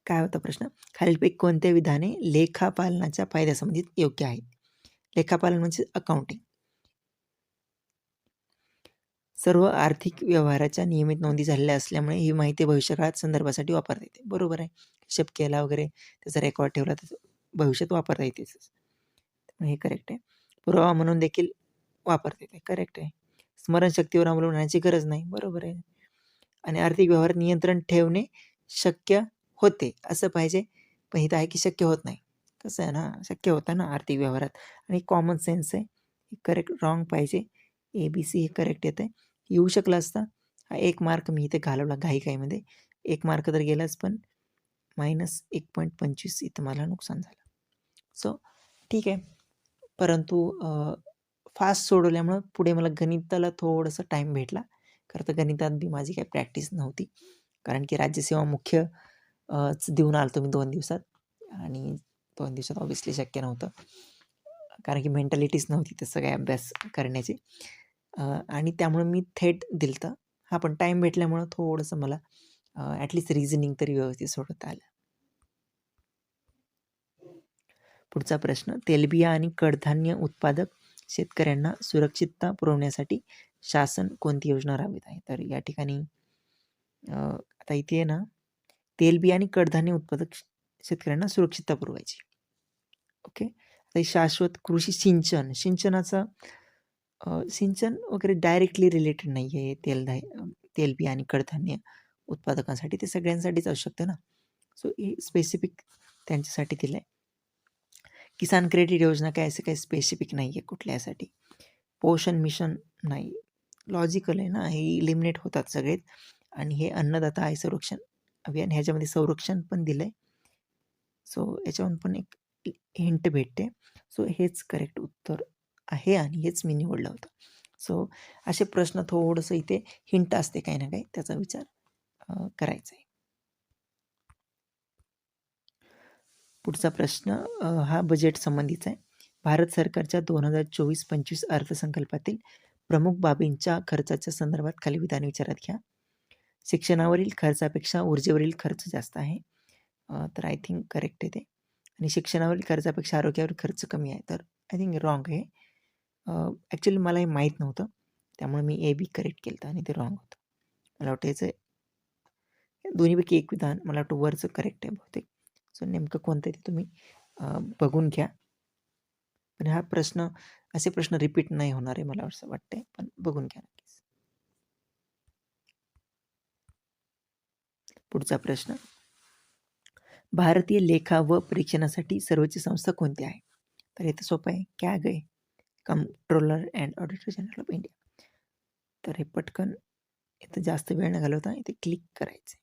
काय होता प्रश्न? खालीलपैकी कोणत्या विधाने लेखापालनाच्या फायद्यासंबंधित योग्य आहेत? लेखापालन म्हणजे अकाउंटिंग. सर्व आर्थिक व्यवहाराच्या नियमित नोंदी झालेल्या असल्यामुळे ही माहिती भविष्यकाळात संदर्भासाठी वापरता येते. बरोबर आहे. हिशोब केला वगैरे त्याचा रेकॉर्ड ठेवला तर भविष्यात वापरता येतेच. हे करेक्ट आहे. पुरावा म्हणून देखील वापरता येते. करेक्ट आहे. स्मरणशक्तीवर अवलंबून राहण्याची गरज नाही. बरोबर आहे. आणि आर्थिक व्यवहार नियंत्रण ठेवणे शक्य होते असं पाहिजे. पण इथं आहे की शक्य होत नाही. कसं आहे ना, शक्य होतं ना आर्थिक व्यवहारात आणि कॉमन सेन्स आहे. करेक्ट रॉंग पाहिजे. ABC हे करेक्ट येतं आहे. येऊ शकलं असतं. हा 1 मार्क मी इथे घालवला घाईघाईमध्ये. 1 मार्क तर गेलाच पण -1.25 इथं मला नुकसान झालं. सो ठीक आहे. परंतु फास्ट सोडवल्यामुळं पुढे मला गणिताला थोडंसं टाईम भेटला. खरं तर गणितात बी माझी काही प्रॅक्टिस नव्हती. कारण की राज्यसेवा मुख्य देऊन आलो मी 2 दिवसात आणि 2 दिवसात ऑब्व्हियसली शक्य नव्हतं. कारण की मेंटॅलिटीच नव्हती तसं काही अभ्यास करण्याची आणि त्यामुळे मी थेट दिलं होतं. हां, पण टाईम भेटल्यामुळं थोडंसं मला ॲटलीस्ट रिझनिंग तरी व्यवस्थित सोडवता आलं. पुढचा प्रश्न, तेलबिया आणि कडधान्य उत्पादक शेतकऱ्यांना सुरक्षितता पुरवण्यासाठी शासन कोणती योजना राबवित आहे? तर या ठिकाणी आता इथे आहे ना, तेलबिया आणि कडधान्य उत्पादक शेतकऱ्यांना सुरक्षितता पुरवायची. ओके. आता शाश्वत कृषी सिंचनाचा सिंचन वगैरे डायरेक्टली रिलेटेड नाही आहे तेलबिया आणि कडधान्य उत्पादकांसाठी. ते सगळ्यांसाठीच असू शकतं ना. सो हे स्पेसिफिक त्यांच्यासाठी दिलं आहे. किसान क्रेडिट योजना काय असं काही स्पेसिफिक नाही आहे कुठल्यासाठी. पोषण मिशन नाही. लॉजिकल आहे ना, हे इलिमिनेट होतात सगळेच आणि हे अन्नदाता आहे संरक्षण अभियान ह्याच्यामध्ये संरक्षण पण दिलं आहे. सो याच्यावरून पण एक हिंट भेटते. सो हेच करेक्ट उत्तर आहे आणि हेच मी निवडलं होतं. सो असे प्रश्न थोडंसं इथे हिंट असते काही ना काही त्याचा विचार करायचा आहे. पुढचा प्रश्न हा बजेट संबंधीचा आहे. भारत सरकारच्या 2024-25 अर्थसंकल्पातील प्रमुख बाबींच्या खर्चाच्या संदर्भात खाली विधान विचारात घ्या. शिक्षणावरील खर्चापेक्षा ऊर्जेवरील खर्च जास्त आहे. तर आय थिंक करेक्ट आहे ते. आणि शिक्षणावरील खर्चापेक्षा आरोग्यावर खर्च कमी आहे. तर आय थिंक रॉंग आहे. ॲक्च्युअली मला हे माहीत नव्हतं. त्यामुळे मी ए, बी करेक्ट केलं होतं आणि ते रॉंग होतं. मला वाटतं याचं दोन्हीपैकी एक विधान मला वाटतं वरचं करेक्ट आहे बहुतेक. सो नेमकं कोणतं आहे ते तुम्ही बघून घ्या. पण हा प्रश्न असे प्रश्न रिपीट नाही होणार आहे मला असं वाटतंय. पण बघून घ्या नक्कीच. पुढचा प्रश्न. भारतीय लेखा व परीक्षणासाठी सर्वोच्च संस्था कोणती आहे? तर इथं सोपं आहे. कॅग आहे. Controller and auditor general of India. तर हे पटकन इथं जास्त वेळ न घालवता इथे क्लिक करायचं.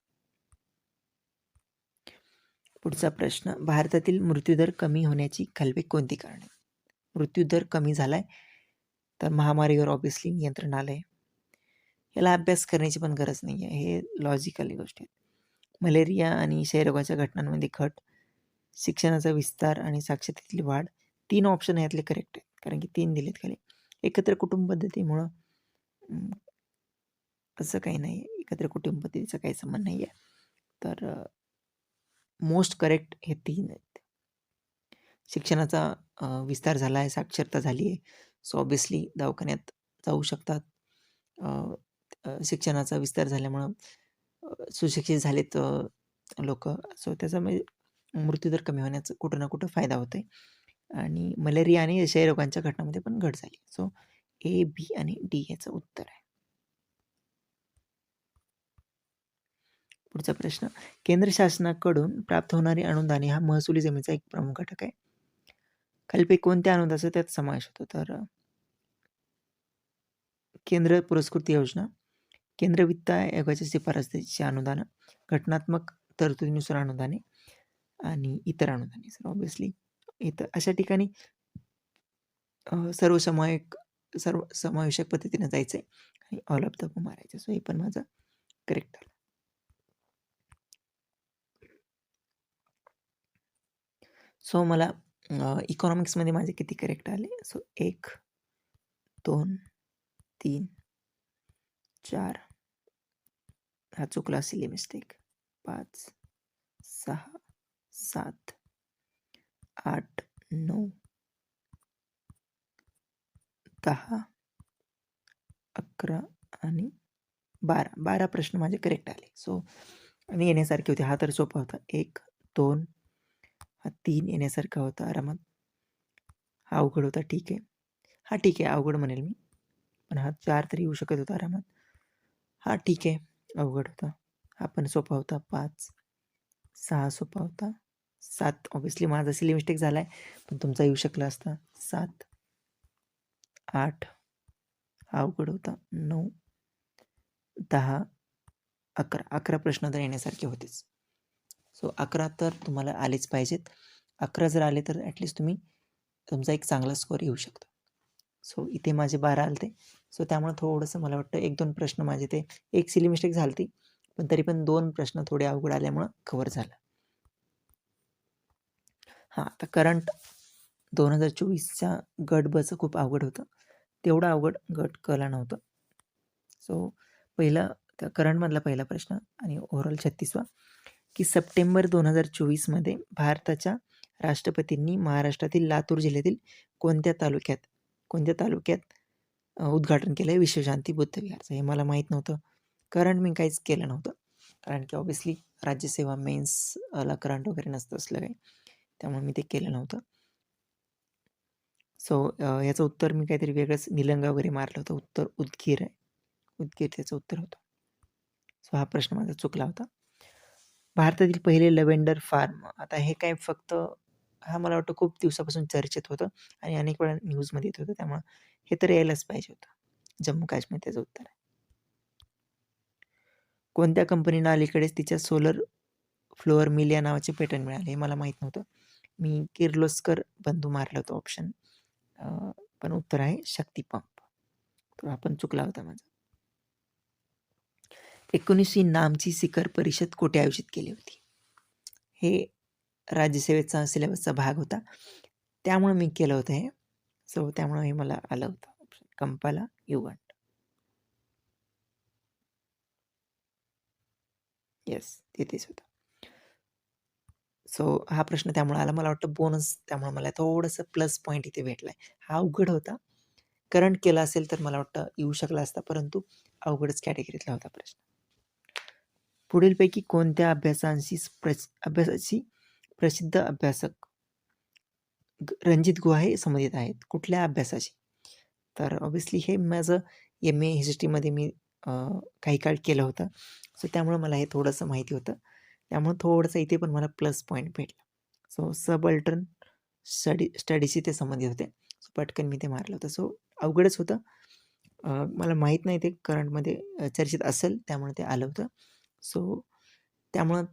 पुढचा प्रश्न. भारतातील मृत्यूदर कमी होण्याची खालीलपैकी कोणती कारणे? मृत्यूदर कमी झालाय तर महामारीवर ऑब्व्हियसली नियंत्रण आलंय. याला अभ्यास करण्याची पण गरज नाही आहे. हे लॉजिकली गोष्टी आहेत. मलेरिया आणि क्षयरोगाच्या घटनांमध्ये घट, शिक्षणाचा विस्तार आणि साक्षरतेतील वाढ. 3 ऑप्शन यातले करेक्ट आहेत. कारण की 3 दिलेत खाली. एकत्र कुटुंब पद्धतीमुळं असं काही नाही आहे. एकत्र कुटुंब पद्धतीचा काही संबंध नाही आहे. तर मोस्ट करेक्ट हे 3 आहेत. शिक्षणाचा विस्तार झाला आहे, साक्षरता झाली आहे. सो ऑब्व्हियसली दवाखान्यात जाऊ शकतात. शिक्षणाचा विस्तार झाल्यामुळं सुशिक्षित झालेत लोकं. सो त्याचा म्हणजे मृत्यूदर कमी होण्याचा कुठं ना कुठं फायदा होतोय. आणि मलेरिया आणि क्षयरोगांच्या घटनांमध्ये पण घट झाली. सो ए, बी आणि डी याचं उत्तर आहे. पुढचा प्रश्न. केंद्र शासनाकडून प्राप्त होणारी अनुदाने हा महसुली जमिनीचा एक प्रमुख घटक आहे. खालीलपैकी कोणत्या अनुदानाचा त्यात समावेश होतो? तर केंद्र पुरस्कृत योजना, केंद्र वित्त आयोगाच्या शिफारसीची अनुदानं, घटनात्मक तरतुदीनुसार अनुदाने आणि इतर अनुदाने. सर ऑब्व्हियसली इतर अशा ठिकाणी सर्वसमावेशक पद्धतीने जायचं आहे आणि ऑल ऑफ द अबव्ह मारायचं. सो हे पण माझं करेक्ट झालं. सो मला इकॉनॉमिक्समध्ये माझे किती करेक्ट आले? सो 1, 2, 3, 4 हा चुकला सिली मिस्टेक. 5, 6, 7, 8, 9, 10, 11 आणि 12 प्रश्न माझे करेक्ट आले. सो आणि येण्यासारखे होते. हा तर सोपा होता. 1, 2 हा 3 येण्यासारखा होता आरामात. हा अवघड होता. ठीक आहे. हा ठीक आहे. अवघड म्हणेल मी. पण हा 4 तरी येऊ शकत होता आरामात. हा ठीक आहे. अवघड होता. हा पण सोपा होता. 5, 6 सोपा होता. 7 ऑब्व्हियसली माझा सिली मिस्टेक झालाय. पण तुमचा येऊ शकला असता. 7, 8 हा अवघड होता. 9, 10, 11. 11 प्रश्न तर येण्यासारखे होतेच. सो 11 तर तुम्हाला आलेच पाहिजेत. 11 जर आले तर ॲटलीस्ट तुम्ही तुमचा एक चांगला स्कोअर येऊ शकतो. सो इथे माझे 12 आले होते. सो त्यामुळे थोडंसं मला वाटतं 1-2 प्रश्न माझे ते एक सिली मिस्टेक झाली होती. पण तरी पण 2 प्रश्न थोडे अवघड आल्यामुळं कव्हर झालं. हां, आता करंट 2024च्या गट बचं खूप अवघड होतं. तेवढं अवघड गट कला नव्हतं. सो पहिलं त्या करंटमधला पहिला प्रश्न आणि ओव्हरऑल 36वा की सप्टेंबर 2024मध्ये भारताच्या राष्ट्रपतींनी महाराष्ट्रातील लातूर जिल्ह्यातील कोणत्या तालुक्यात उद्घाटन केलं आहे विश्वशांती बुद्ध विहारचं? हे मला माहीत नव्हतं. करंट मी काहीच केलं नव्हतं. कारण की ऑब्व्हियसली राज्यसेवा मेन्सला करंट वगैरे नसतं असलं काही. त्यामुळे मी ते केलं नव्हतं. सो याचं उत्तर मी काहीतरी वेगळंच निलंगा वगैरे मारलं होतं. उत्तर उदगीर आहे. उदगीर त्याचं उत्तर होतं. सो हा प्रश्न माझा चुकला होता. भारतातील पहिले लव्हेंडर फार्म. आता हे काय फक्त हा मला वाटतं खूप दिवसापासून चर्चेत होतं आणि अनेक वेळा न्यूजमध्ये येत होतं. त्यामुळं हे तर यायलाच पाहिजे होतं. जम्मू काश्मीर त्याचं उत्तर आहे. कोणत्या कंपनीनं अलीकडेच तिच्या सोलर फ्लोअर मिल या नावाचे पेटंट मिळाले? हे मला माहीत नव्हतं. मी किर्लोस्कर बंधू मारलं होतं ऑप्शन. पण उत्तर आहे शक्ती पंप. तर हा पण चुकला होता माझा. 19वी नामची शिखर परिषद कुठे आयोजित केली होती? हे राज्यसेवेचा सिलेबसचा भाग होता. त्यामुळे मी केलं होतं हे. सो त्यामुळे हे मला आलं होतं ऑप्शन. कंपाला युगंड. येस, तिथेच होतं. सो हा प्रश्न त्यामुळे आला. मला वाटतं बोनस त्यामुळे मला थोडंसं प्लस पॉईंट इथे भेटलाय. हा अवघड होता. करंट केला असेल तर मला वाटतं येऊ शकला असता, परंतु अवघडच कॅटेगरीतला होता प्रश्न. पुढीलपैकी कोणत्या अभ्यासाची प्रसिद्ध अभ्यासक रणजित गुहा हे संबंधित आहेत? कुठल्या अभ्यासाशी? तर ऑब्व्हियसली हे माझं MA हिस्ट्रीमध्ये मी काही काळ केलं होतं. सो त्यामुळं मला हे थोडंसं माहिती होतं. त्यामुळे थोडंसं इथे पण मला प्लस पॉईंट भेटला. सो सबअल्टर्न स्टडीशी ते संबंधित होते. सो पटकन मी ते मारलं होतं. सो अवघडच होतं. मला माहीत नाही ते करंटमध्ये चर्चेत असेल, त्यामुळे ते आलं होतं. सो त्यामुळं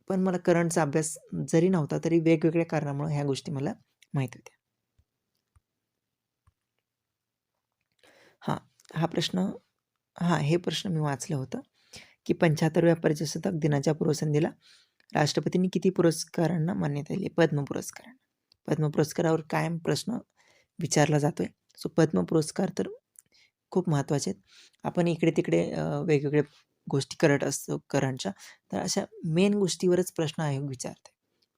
पण मला करंटचा अभ्यास जरी नव्हता, तरी वेगवेगळ्या कारणामुळे ह्या गोष्टी मला माहीत होत्या. हां, हे प्रश्न मी वाचलं होतं, की 75व्या प्रजासत्ताक दिनाच्या पूर्वसंध्येला राष्ट्रपतींनी किती पुरस्कारांना मान्यता दिली? पद्म पुरस्कारांना. पद्म पुरस्कारावर कायम प्रश्न विचारला जातोय. सो पद्म पुरस्कार तर खूप महत्त्वाचे आहेत. आपण इकडे-तिकडे वेगवेगळ्या गोष्टी करत असतो करंटच्या, तर अशा मेन गोष्टीवरच प्रश्न आयोग विचारते.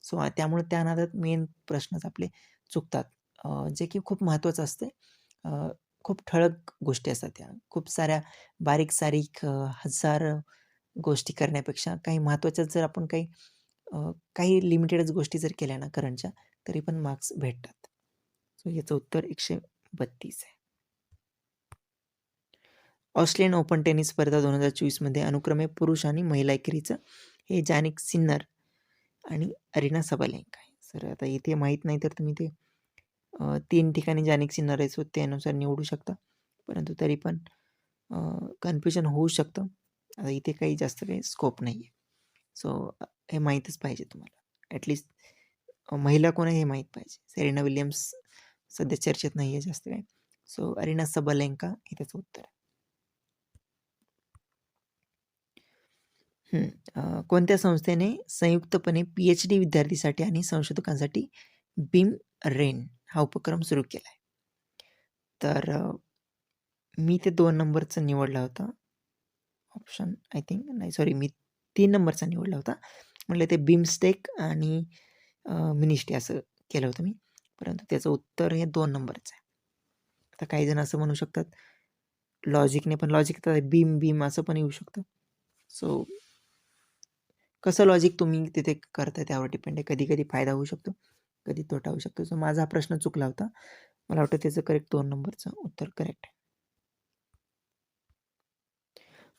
सो त्यामुळे त्या नादात मेन प्रश्नच आपले चुकतात. जे की खूप महत्त्वाचं असते. खूप ठळक गोष्टी असतात त्या. खूप साऱ्या बारीक-सारीक हजार गोष्टी करण्यापेक्षा काही महत्त्वाच्या जर आपण काही लिमिटेडच गोष्टी जर केल्या ना करंटच्या, तरी पण मार्क्स भेटतात. सो याचं उत्तर 132 आहे. ऑस्ट्रेलियन ओपन टेनिस स्पर्धा 2024 मध्ये अनुक्रमे पुरुष आणि महिला एकेरीचं हे जानिक सिन्नर आणि अरिना सबालेंका आहे. सर आता इथे माहीत नाही तर तुम्ही ते 3 ठिकाणी जानिक सिन्नर आहे, सो त्यानुसार निवडू शकता. परंतु तरी पण कन्फ्युजन होऊ शकतं. आता इथे काही जास्त काही स्कोप नाही आहे. सो हे माहीतच पाहिजे तुम्हाला. ॲटलीस्ट महिला कोण आहे हे माहीत पाहिजे. सेरेना विलियम्स सध्या चर्चेत नाही आहे जास्त काही. सो अरिना सबालेंका हे त्याचं उत्तर आहे. कोणत्या संस्थेने संयुक्तपणे PhD विद्यार्थीसाठी आणि संशोधकांसाठी बीम रेन हा उपक्रम सुरू केला आहे? तर मी ते 2 नंबरचा निवडला होता. ऑप्शन आय थिंक नाही सॉरी मी 3 नंबरचा निवडला होता. म्हटलं ते बिमस्टेक आणि मिनिस्टी असं केलं होतं मी. परंतु त्याचं उत्तर हे 2 नंबरचं आहे. आता काही जण असं म्हणू शकतात लॉजिकने, पण लॉजिक तर बीम असं पण येऊ शकतं. सो कसं लॉजिक तुम्ही तिथे करताय त्यावर डिपेंड आहे. कधी-कधी फायदा होऊ शकतो, कधी तोटा होऊ शकतो. सो माझा हा प्रश्न चुकला होता. मला वाटतं त्याचं करेक्ट 2 नंबरचं उत्तर करेक्ट आहे.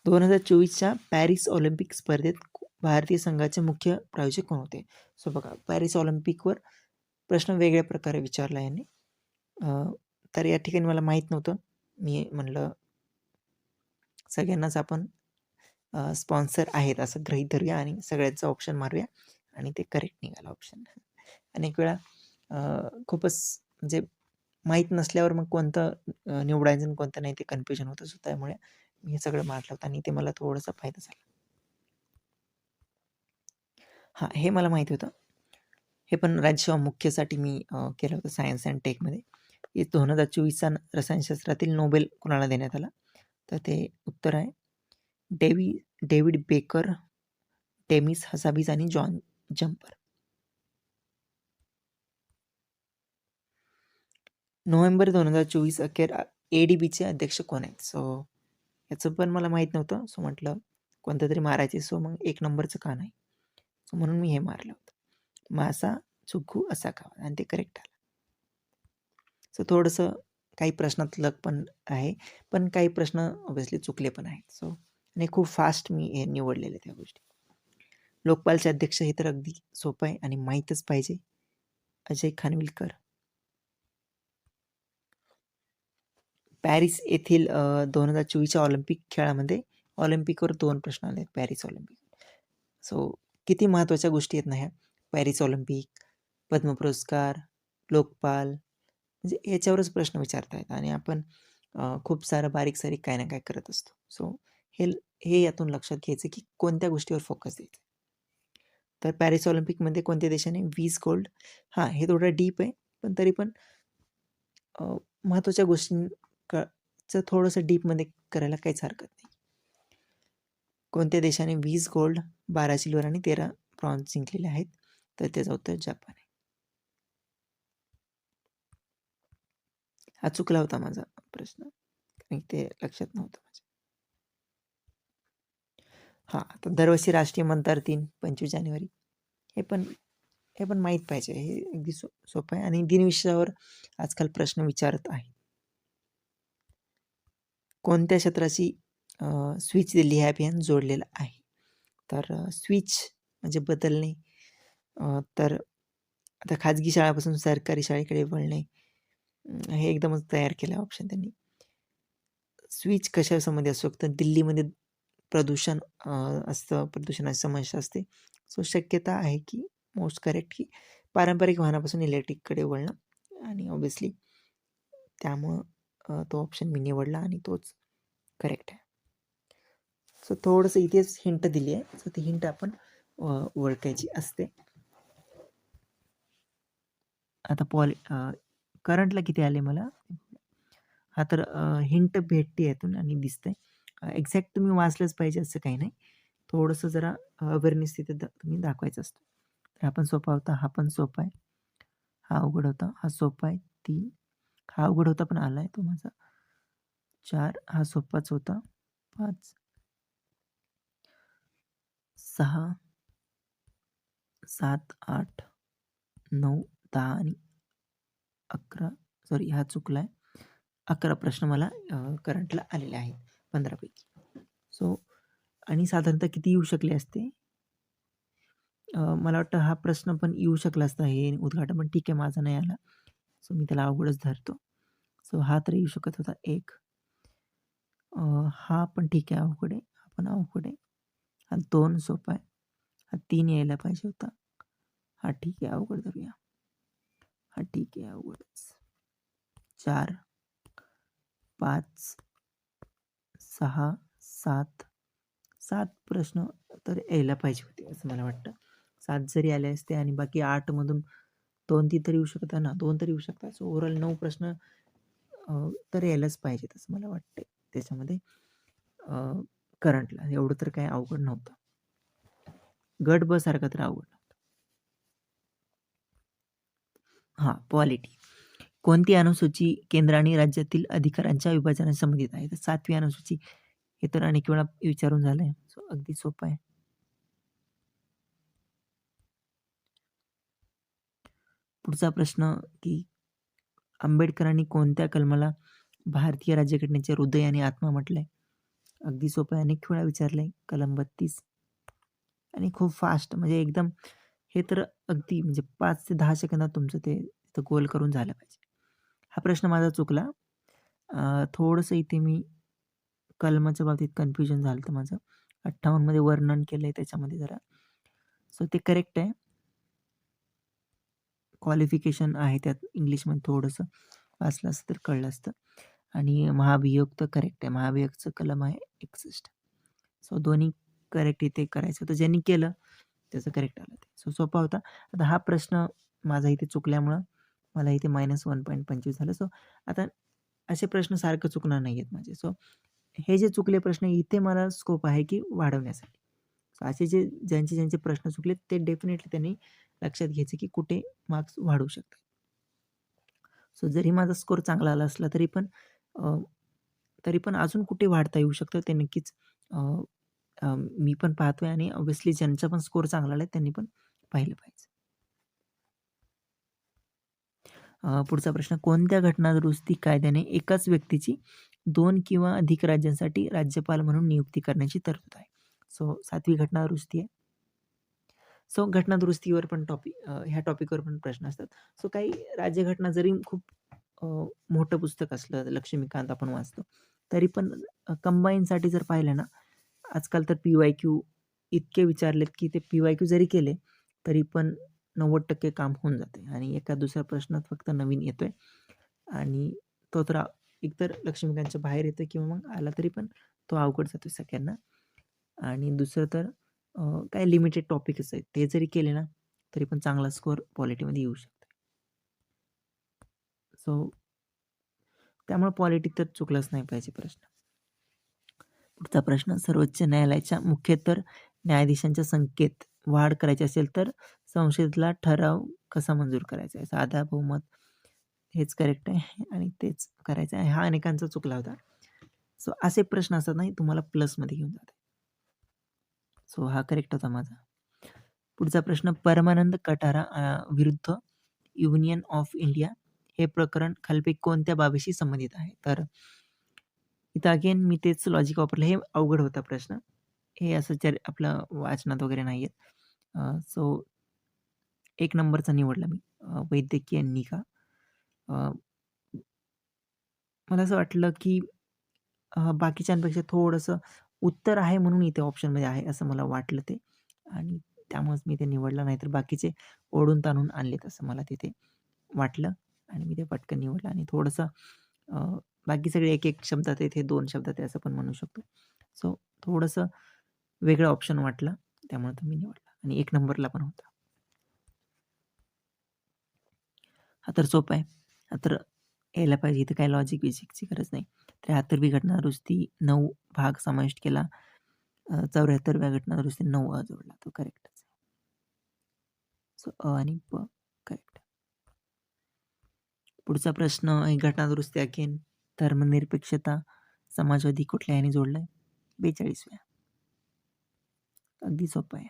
2024च्या पॅरिस ऑलिम्पिक स्पर्धेत भारतीय संघाचे मुख्य प्रायोजक कोण होते? सो बघा पॅरिस ऑलिम्पिकवर प्रश्न वेगळ्या प्रकारे विचारला यांनी. तर या ठिकाणी मला माहीत नव्हतं. मी म्हणलं सगळ्यांनाच आपण स्पॉन्सर आहेत असं गृहीत धरूया आणि सगळ्यांचं ऑप्शन मारूया आणि ते करेक्ट निघालं ऑप्शन. अनेक वेळा खूपच म्हणजे माहीत नसल्यावर मग कोणतं निवडायचं आणि कोणतं नाही ते कन्फ्युजन होतं. सो त्यामुळे मी हे सगळं मारलं होतं आणि ते मला थोडासा फायदा झाला. हां, हे मला माहिती होतं. हे पण राज्यसेवा मुख्यसाठी मी केलं होतं सायन्स अँड टेकमध्ये. हे 2024चा रसायनशास्त्रातील नोबेल कुणाला देण्यात आला? तर ते उत्तर आहे डेव्हिड बेकर, टेमिस हसाबिस आणि जॉन जम्पर. नोव्हेंबर 2024 अखेर ADBचे अध्यक्ष कोण आहेत? सो याचं पण मला माहीत नव्हतं. सो म्हटलं कोणतं तरी मारायचे. सो मग 1 नंबरचं का नाही? सो म्हणून मी हे मारलं होतं. मासा चुकू असाकावा आणि ते करेक्ट आलं. सो थोडंसं काही प्रश्नात लक पण आहे, पण काही प्रश्न ऑब्व्हियसली चुकले पण आहेत. सो आणि खूप फास्ट मी हे निवडलेले त्या गोष्टी. लोकपालचे अध्यक्ष हे तर अगदी सोपं आहे आणि माहीतच पाहिजे. अजय खानविलकर. पॅरिस येथील 2024च्या ऑलिम्पिक खेळामध्ये ऑलिम्पिकवर 2 प्रश्न आले पॅरिस ऑलिम्पिक. सो किती महत्त्वाच्या गोष्टी आहेत ना ह्या. पॅरिस ऑलिम्पिक, पद्म पुरस्कार, लोकपाल म्हणजे याच्यावरच प्रश्न विचारतायत आणि आपण खूप सारं बारीक-सारीक काही ना काही करत असतो. सो हे हे यातून लक्षात घ्यायचं की कोणत्या गोष्टीवर फोकस द्यायचा. तर पॅरिस ऑलिम्पिकमध्ये कोणत्या देशाने 20 गोल्ड हे थोडं डीप आहे, पण तरी पण महत्त्वाच्या गोष्टींचं थोडंसं डीपमध्ये करायला काहीच हरकत नाही. कोणत्या देशाने 20 गोल्ड, 12 सिल्वर आणि 13 ब्रॉन्झ जिंकलेले आहेत? तर त्याचं उत्तर जपान आहे. हा चुकला होता माझा प्रश्न, कारण ते लक्षात नव्हतं माझ्या. हां, तर दरवर्षी राष्ट्रीय मतदार दिन 25 जानेवारी. हे पण हे पण माहीत पाहिजे. हे अगदी सोपं आहे आणि दिनविषयावर आजकाल प्रश्न विचारत आहे. कोणत्या क्षेत्राशी स्विच दिल्ली हे अभियान जोडलेलं आहे? तर स्विच म्हणजे बदलणे. तर आता खाजगी शाळापासून सरकारी शाळेकडे वळणे, हे एकदमच तयार केलं ऑप्शन त्यांनी. स्विच कशासंबंधी असू शकतं? दिल्लीमध्ये प्रदूषण असतं, प्रदूषणाची समस्या असते. सो शक्यता आहे की मोस्ट करेक्ट की पारंपरिक वाहनापासून इलेक्ट्रिककडे वळणं आणि ऑब्व्हियसली त्यामुळं तो ऑप्शन मी निवडला आणि तोच करेक्ट आहे. सो थोडंसं इथेच हिंट दिली आहे. सो ती हिंट आपण ओळखायची असते. आता करंटला किती आले मला? हा तर हिंट भेटते यातून आणि दिसतंय. एक्झॅक्ट तुम्ही वाचलंच पाहिजे असं काही नाही. थोडंसं जरा अवेअरनेस तिथे तुम्ही दाखवायचं असतं. तर हा पण सोपा होता, हा पण सोपा आहे. हा अवघड होता, हा सोपा आहे. 3 हा अवघड होता पण आलाय तो माझा. 4 हा सोपाच होता. 5 6 7 8 9 10 आणि 11 सॉरी हा चुकलाय. 11 प्रश्न मला करंटला आलेले आहेत 15 पैकी. सो आणि साधारणतः किती येऊ शकले असते? मला वाटतं हा प्रश्न पण येऊ शकला असता हे उद्घाटन, पण ठीक आहे माझा नाही आला. सो मी त्याला अवघडच धरतो. सो हा तर येऊ शकत होता 1. हा पण ठीक आहे अवघड आहे. हा पण अवघड आहे. हा 2 सोपा आहे. हा 3 यायला पाहिजे होता. हा ठीक आहे अवघड धरूया. हा ठीक आहे अवघडच. 4 5 6 7 7 प्रश्न तर यायला पाहिजे होते असं मला वाटतं. 7 जरी आले असते आणि बाकी 8 मधून 2-3 तर येऊ शकतात ना, 2 तर येऊ शकतात. सो ओव्हरऑल 9 प्रश्न तर यायलाच पाहिजेत असं मला वाटतंय त्याच्यामध्ये. करंटला एवढं तर काही अवघड नव्हतं. गट ब सारखा तर अवघड नव्हतं. हां, पॉलिटी. कोणती अनुसूची केंद्र आणि राज्यातील अधिकारांच्या विभाजनाशी संबंधित आहे? तर 7वी अनुसूची. हे तर अनेक वेळा विचारून झालंय. सो अगदी सोपं आहे. पुढचा प्रश्न की आंबेडकरांनी कोणत्या कलमाला भारतीय राज्यघटनेचे हृदय आणि आत्मा म्हटलंय? अगदी सोपं आहे. अनेक वेळा विचारलंय. कलम 32 आणि खूप फास्ट म्हणजे एकदम हे तर अगदी म्हणजे 5 ते 10 सेकंदात तुमचं ते तिथं गोल करून झालं पाहिजे. हा प्रश्न माझा चुकला. थोडंसं इथे मी कलमाच्या बाबतीत कन्फ्युजन झालं होतं माझं. 58 मध्ये वर्णन केलंय त्याच्यामध्ये जरा. सो ते करेक्ट आहे. क्वालिफिकेशन आहे त्यात इंग्लिशमध्ये थोडंसं वाचलं असतं तर कळलं असतं. आणि महाभियोग तर करेक्ट आहे. महाभियोगचं कलम आहे 61. सो दोन्ही करेक्ट इथे करायचं होतं. ज्यांनी केलं त्याचं करेक्ट आलं ते. सो सोपा होता. आता हा प्रश्न माझा इथे चुकल्यामुळं मला इथे -1.25 झालं. सो आता असे प्रश्न सारखं चुकणार नाही आहेत माझे. सो हे जे चुकले प्रश्न इथे मला स्कोप आहे की वाढवण्यासाठी. सो असे ज्यांचे प्रश्न चुकले ते डेफिनेटली त्यांनी लक्षात घ्यायचं की कुठे मार्क्स वाढवू शकतात. सो जरी माझा स्कोर चांगला आला असला तरी पण अजून कुठे वाढता येऊ शकतं ते नक्कीच अ, अ, मी पण पाहतोय आणि ऑब्व्हियसली ज्यांचा पण स्कोर चांगला आलाय त्यांनी पण पाहिलं पाहिजे. पुढचा प्रश्न कोणत्या घटना दुरुस्ती कायद्याने एकाच व्यक्तीची 2 किंवा अधिक राज्यांसाठी राज्यपाल म्हणून नियुक्ती करण्याची तरतूद आहे? सो 7वी घटना दुरुस्ती आहे. सो घटना दुरुस्तीवर पण ह्या टॉपिकवर पण प्रश्न असतात. सो काही राज्यघटना जरी खूप अ, मोठं पुस्तक असलं, लक्ष्मीकांत आपण वाचतो, तरी पण कंबाईनसाठी जर पाहिलं ना, आजकाल तर पी-वाय-क्यू इतके विचारलेत, की ते पी-वाय-क्यू जरी केले, तरी पण 90% काम होऊन जाते आणि एका दुसऱ्या प्रश्नात फक्त नवीन येतोय आणि तो तर एकतर लक्ष्मीकांतच्या बाहेर येतोय किंवा मग आला तरी पण तो अवघड जातोय सगळ्यांना आणि दुसरं तर काही लिमिटेड टॉपिकच आहेत. ते जरी केले ना, तरी पण चांगला स्कोर पॉलिटीमध्ये येऊ शकतो. सो त्यामुळे पॉलिटी तर चुकलाच नाही पाहिजे प्रश्न. पुढचा प्रश्न सर्वोच्च न्यायालयाच्या मुख्यतर न्यायाधीशांच्या संख्येत वाढ करायची असेल तर संसदेला ठराव कसा मंजूर करायचा आहे? साधा बहुमत हेच करेक्ट आहे आणि तेच करायचं आहे. हा अनेकांचा चुकला होता. सो असे प्रश्न असतात ना, तुम्हाला प्लसमध्ये घेऊन जातात. सो हा करेक्ट होता माझा. पुढचा प्रश्न परमानंद कटारा विरुद्ध युनियन ऑफ इंडिया हे प्रकरण खालीलपैकी कोणत्या बाबीशी संबंधित आहे? तर इथं अगेन मी तेच लॉजिक वापरलं. हे अवघड होता प्रश्न. हे असं आपलं वाचनात वगैरे नाही आहेत. सो 1 नंबरचा निवडला मी वैद्यकीय निगा. अ, मला असं वाटलं की बाकीच्यांपेक्षा थोडंसं उत्तर आहे म्हणून इथे ऑप्शनमध्ये आहे असं मला वाटलं ते आणि त्यामुळेच मी ते निवडलं. नाहीतर बाकीचे ओढून ताणून आणलेत असं मला तिथे वाटलं आणि मी ते पटकन निवडलं आणि थोडंसं अ, बाकी सगळे एक शब्दात आहेत, हे 2 शब्दात आहे असं पण म्हणू शकतो. सो थोडंसं वेगळा ऑप्शन वाटला त्यामुळे तो मी निवडला आणि 1 नंबरला पण होता. हा तर सोपा आहे. हा तर यायला पाहिजे. इथं काही लॉजिक-बिजिकची गरज नाही. 73वी घटना दुरुस्ती 9 भाग समाविष्ट केला. 74व्या घटना दुरुस्ती 9 जोडला. तो करेक्टच आहे. सो आणि प करेक्ट. पुढचा प्रश्न आहे घटना दुरुस्ती अगेन धर्मनिरपेक्षता समाजवादी कुठल्या ह्याने जोडलाय? 42व्या. अगदी सोपं आहे.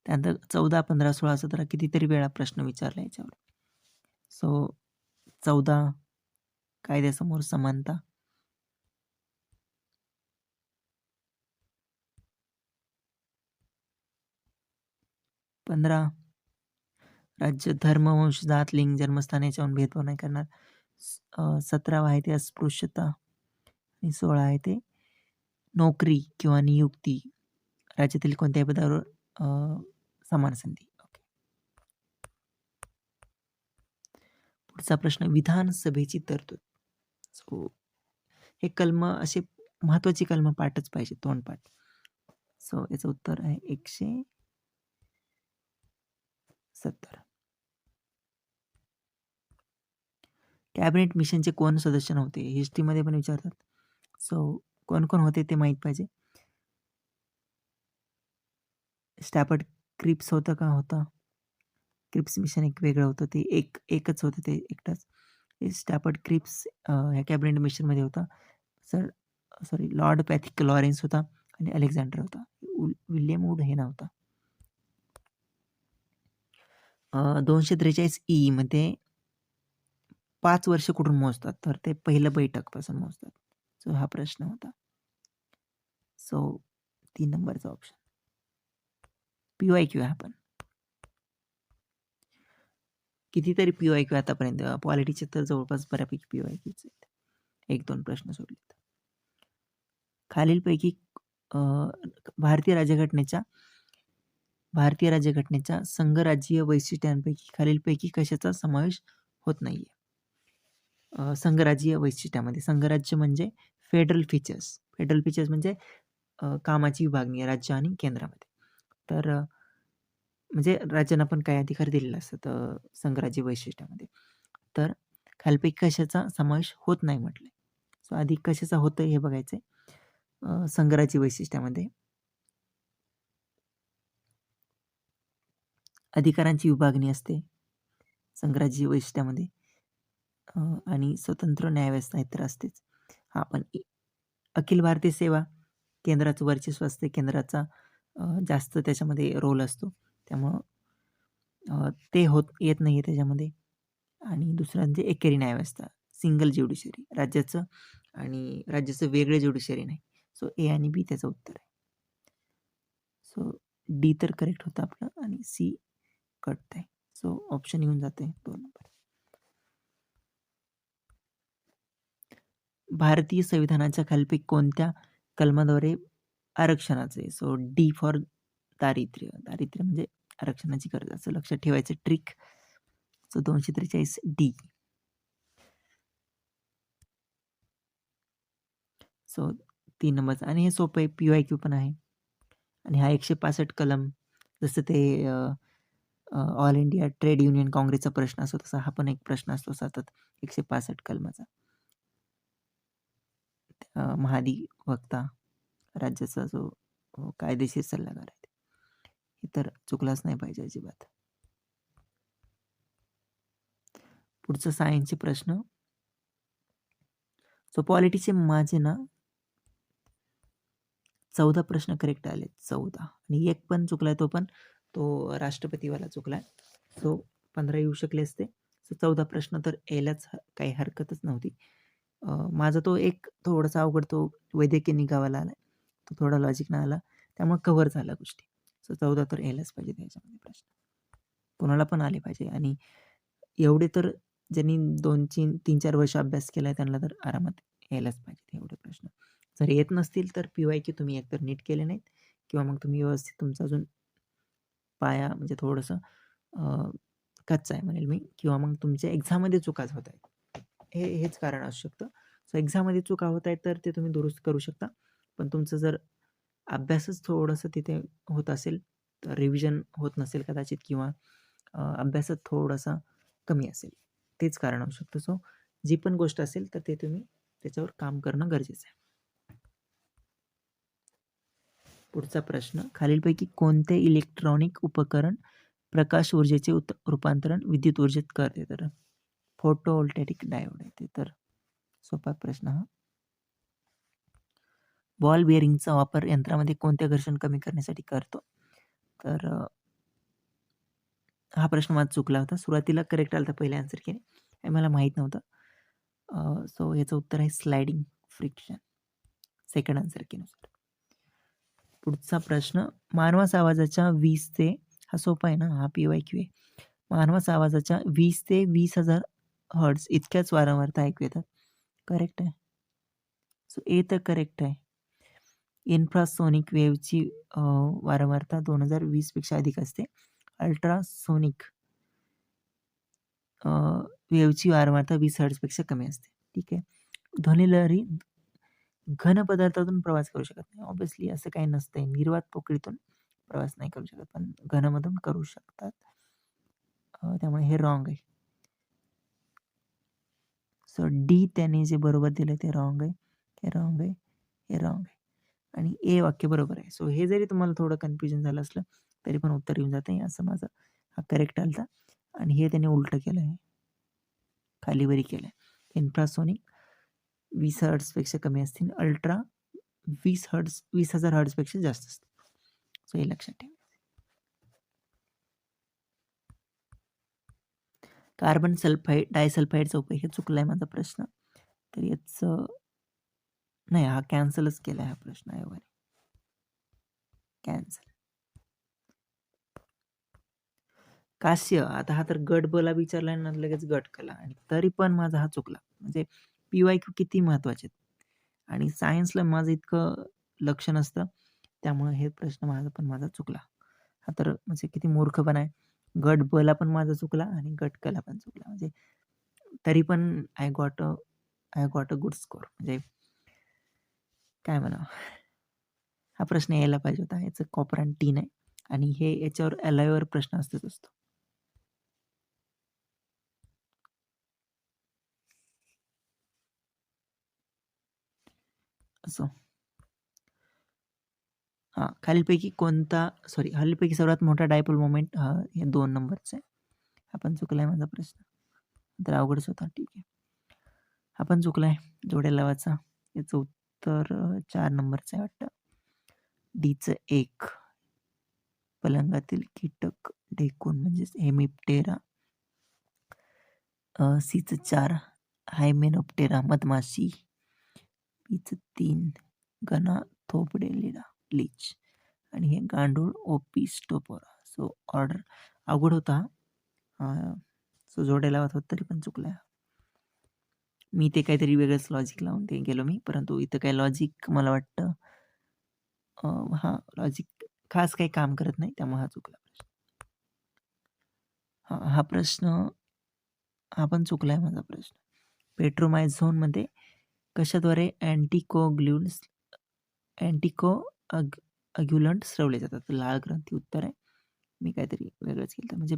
त्यानंतर 14, 15, 16, 17 कितीतरी वेळा प्रश्न विचारला याच्यावर. सो 14 कायद्यासमोर समानता. 15 राज्य, धर्म, वंश, जात, लिंग, जन्मस्थान याच्यावरून भेदभाव नाही करणार. 17 आहे ते अस्पृश्यता आणि 16 आहे ते नोकरी किंवा नियुक्ती राज्यातील कोणत्याही पदावर समान संधी. ओके. पुढचा प्रश्न विधानसभेची तरतूद. सो हे कलम असे महत्वाची कलम पाठच पाहिजे, तोंडपाठ. सो याचं उत्तर आहे 170. कॅबिनेट मिशनचे कोण सदस्य नव्हते? हिस्ट्रीमध्ये पण विचारतात. सो कोण-कोण होते ते माहीत पाहिजे. स्टॅफर्ड क्रिप्स होतं का? होता. क्रिप्स मिशन एक वेगळं होतं. ते एकच होतं ते एकटाच. स्टॅफर्ड क्रिप्स ह्या कॅबिनेट मिशनमध्ये होता. सॉरी लॉर्ड पॅथिक लॉरेन्स होता आणि अलेक्झांडर होता. विल्यम वूड हे नव्हता. 243 ई मध्ये 5 वर्ष कुठून मोजतात? तर ते पहिलं बैठकपासून मोजतात. सो हा प्रश्न होता. सो 3 नंबरचा ऑप्शन. पी-वाय-क्यू आहे हा पण. कितीतरी पी-वाय-क्यू आतापर्यंत पॉलिटीचे तर जवळपास बऱ्यापैकी पी-वाय-क्यूच आहेत. 1-2 प्रश्न सोडलेत. खालीलपैकी भारतीय राज्यघटनेच्या संघराज्यीय वैशिष्ट्यांपैकी खालीलपैकी कशाचा समावेश होत नाहीये? संघराज्यीय वैशिष्ट्यामध्ये संघराज्य म्हणजे फेडरल फीचर्स. फेडरल फीचर्स म्हणजे कामाची विभागणी राज्य आणि केंद्रामध्ये. तर म्हणजे राज्यांना पण काही अधिकार दिलेले असतात संघराज्य वैशिष्ट्यामध्ये. तर खालीलपैकी कशाचा समावेश होत नाही म्हटलंय. सो आधी कशाचा होतोय हे बघायचंय. संघराज्य वैशिष्ट्यामध्ये अधिकारांची विभागणी असते संघराज्य वैशिष्ट्यामध्ये आणि स्वतंत्र न्यायव्यवस्था तर असतेच. हां, पण अखिल भारतीय सेवा केंद्राचं वर्चस्व असते. केंद्राचा जास्त त्याच्यामध्ये रोल असतो. त्यामुळं ते येत नाही आहे त्याच्यामध्ये. आणि दुसरं म्हणजे एकेरी न्यायव्यवस्था, सिंगल ज्युडिशरी राज्याचं वेगळे ज्युडिशरी नाही. सो ए आणि बी त्याचं उत्तर आहे. सो डी तर करेक्ट होतं आपलं आणि सी कट आहे. सो ऑप्शन येऊन जाते 2 नंबर. भारतीय संविधानाच्या खालीलपैकी कोणत्या कलमाद्वारे आरक्षणाचे? सो डी फॉर दारिद्र्य. दारिद्र्य म्हणजे आरक्षणाची गरज असं लक्षात ठेवायचं ट्रिक. So 243 D. सो 3 नंबरचा आणि हे सोपं आहे. पी-वाय-क्यू पण आहे. आणि हा 165 कलम जसं ते ऑल इंडिया ट्रेड युनियन काँग्रेसचा प्रश्न असतो तसा हा पण एक प्रश्न असतो सतत 165 कलमाचा. महाधिवक्ता राज्याचा जो कायदेशीर सल्लागार आहे ते. हे तर चुकलाच नाही पाहिजे अजिबात. पुढचं सायन्सचे प्रश्न. सो पॉलिटीचे माझे ना 14 प्रश्न करेक्ट आले. 14 आणि एक पण चुकलाय, तो राष्ट्रपतीवाला चुकलाय. सो 15 येऊ शकले असते. सो 14 प्रश्न तर यायलाच काही हरकतच नव्हती. माझा तो एक थोडासा अवघड तो वैद्यकीय निघावाला आलाय. तो थोडा लॉजिकनं आला. त्यामुळे कव्हर झाल्या गोष्टी. सो 14 तर यायलाच पाहिजे त्याच्यामध्ये प्रश्न. कोणाला पण आले पाहिजे आणि एवढे तर ज्यांनी 2-3-4 वर्ष अभ्यास केलाय त्यांना तर आरामात यायलाच पाहिजेत एवढे प्रश्न. जर येत नसतील तर PYQ तुम्ही एकतर नीट केले नाहीत किंवा मग तुम्ही व्यवस्थित तुमचा अजून पाया म्हणजे थोडंसं कच्चा आहे म्हणेल मी किंवा मग तुमच्या एक्झाममध्ये चुकाच होत आहेत. हेच कारण असू शकतं. सो एक्झाममध्ये चुका होत आहेत तर ते तुम्ही दुरुस्त करू शकता. पण तुमचं जर अभ्यासच थोडंसं तिथे होत असेल, तर रिव्हिजन होत नसेल कदाचित किंवा अभ्यासात थोडासा कमी असेल. तेच कारण असू शकतं. सो जी पण गोष्ट असेल तर ते तुम्ही त्याच्यावर काम करणं गरजेचं आहे. पुढचा प्रश्न. खालीलपैकी कोणते इलेक्ट्रॉनिक उपकरण प्रकाश ऊर्जेचे रूपांतरण विद्युत ऊर्जेत करते? तर फोटोव्होल्टेइक डायोड आहे ते. तर सोपा प्रश्न हा. बॉल बेअरिंगचा वापर यंत्रामध्ये कोणते घर्षण कमी करण्यासाठी करतो? तर हा प्रश्न माझा चुकला होता. सुरुवातीला करेक्ट आला होता पहिल्या आन्सर केले. हे मला माहीत नव्हतं. सो याचं उत्तर आहे स्लायडिंग फ्रिक्शन. सेकंड आन्सर केनुसार. पुढचा प्रश्न. मानवाच्या आवाजाच्या 20 ते हा सोपा आहे ना, हा PYQ आहे. मानवाच्या आवाजाच्या 20 ते 20,000 हर्ट्झ इतक्याच वारंवारता ऐकू येतात. करेक्ट आहे. सो ए तर करेक्ट आहे. इन्फ्रासोनिक वेव्हची वारंवारता 2020 पेक्षा अधिक असते. अल्ट्रासोनिक वेव्हची वारंवारता 20 हर्ट्झपेक्षा कमी असते. ठीक आहे. ध्वनिलहरी घन पदार्थातून प्रवास करू शकत नाही. ऑब्व्हियसली असं काही नसतंय. निर्वात पोकळीतून प्रवास नाही करू शकत, पण घनमधून करू शकतात. त्यामुळे हे रॉंग आहे. सो डी त्याने जे बरोबर दिलं ते रॉंग आहे. हे रॉंग आहे. हे रॉंग आहे. आणि ए वाक्य बरोबर आहे. सो हे जरी तुम्हाला थोडं कन्फ्युजन झालं असलं तरी पण उत्तर येऊन जातं. असं माझं हा करेक्ट आलता आणि हे त्याने उलटं केलं आहे. खालीवरी केलं आहे. इन्फ्रासोनिक 20 हर्ट्झपेक्षा कमी असतील. अल्ट्रा 20,000 हर्ट्झपेक्षा जास्त असते. सो हे लक्षात ठेवा. कार्बन सल्फाईड डायसल्फाईडचा उपयोग हे चुकलाय माझा प्रश्न. तर याचं नाही, हा कॅन्सलच केला हा प्रश्न आहे. कॅन्सल. कास्य. आता हा तर गट बला विचारला ना लगेच गट कला आणि तरी पण माझा हा चुकला. म्हणजे PYQ किती महत्वाचे आणि सायन्सला माझं इतकं लक्ष नसतं. त्यामुळे हे प्रश्न माझा चुकला. हा तर म्हणजे किती मूर्खपणा आहे. गट बला पण माझा चुकला आणि गट कला पण चुकला. म्हणजे तरी पण I got a good score. म्हणजे काय म्हणावं. हा प्रश्न यायला पाहिजे होता. याचं कॉपर आणि टीन आहे आणि हे याच्यावर अलॉयवर प्रश्न असतो. असो. खालीलपैकी सर्वात मोठा डायपोल मोमेंट हे 2 नंबरचा आहे. हा पण चुकलाय माझा प्रश्न. तर अवघडच होता. ठीक आहे. हा पण चुकलाय जोड्या लावाचा. याचं उत्तर 4 नंबरचं आहे वाटतं. डीचं 1 पलंगातील कीटक ढेकून म्हणजेच हेमिप्टेरा. सीचं 4 हायमेनोप्टेरा मधमाशी. बीचं 3 गनाथोपडेलिडा लीच आणि हे गांडूळ ओपिस्टोपोरा. सो ऑर्डर अवघड होता. सो जोड्या लावत होत तरी पण चुकला. मी ते काहीतरी वेगळंच लॉजिक लावून ते गेलो मी, परंतु इथं काही लॉजिक मला वाटतं लॉजिक खास काही काम करत नाही, त्यामुळे हा चुकला प्रश्न. हा प्रश्न हा पण चुकलाय माझा प्रश्न. पेट्रोमायझोनमध्ये कशाद्वारे अँटिकोअग्युलंट स्रवले जातात? लाळ ग्रंथी उत्तर आहे. मी काहीतरी वेगळंच केलं. म्हणजे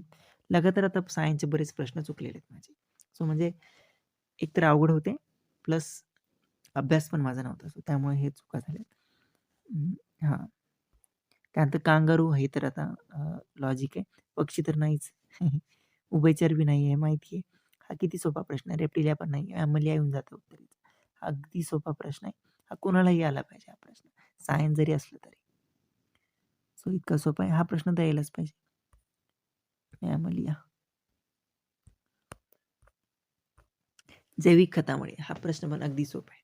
लगातार आता सायन्सचे बरेच प्रश्न चुकलेले आहेत माझे. सो म्हणजे एकतर अवघड होते प्लस अभ्यास पण माझा नव्हता. सो त्यामुळे हे चुका झाल्या. हां. त्यानंतर कांगारू हे तर आता लॉजिक आहे. पक्षी तर नाहीच. उभयचर बी नाही आहे माहिती आहे. हा किती सोपा प्रश्न आहे. रेप्टिलिया पण नाही. मॅमलिया येऊन जातं उत्तरेचं. हा अगदी सोपा प्रश्न आहे. हा कोणालाही आला पाहिजे हा प्रश्न. सायन्स जरी असलं तरी. सो इतका सोपा आहे. हा प्रश्न तर यायलाच पाहिजे. मॅमलिया. जैविक खतामुळे हा प्रश्न पण अगदी सोपा आहे.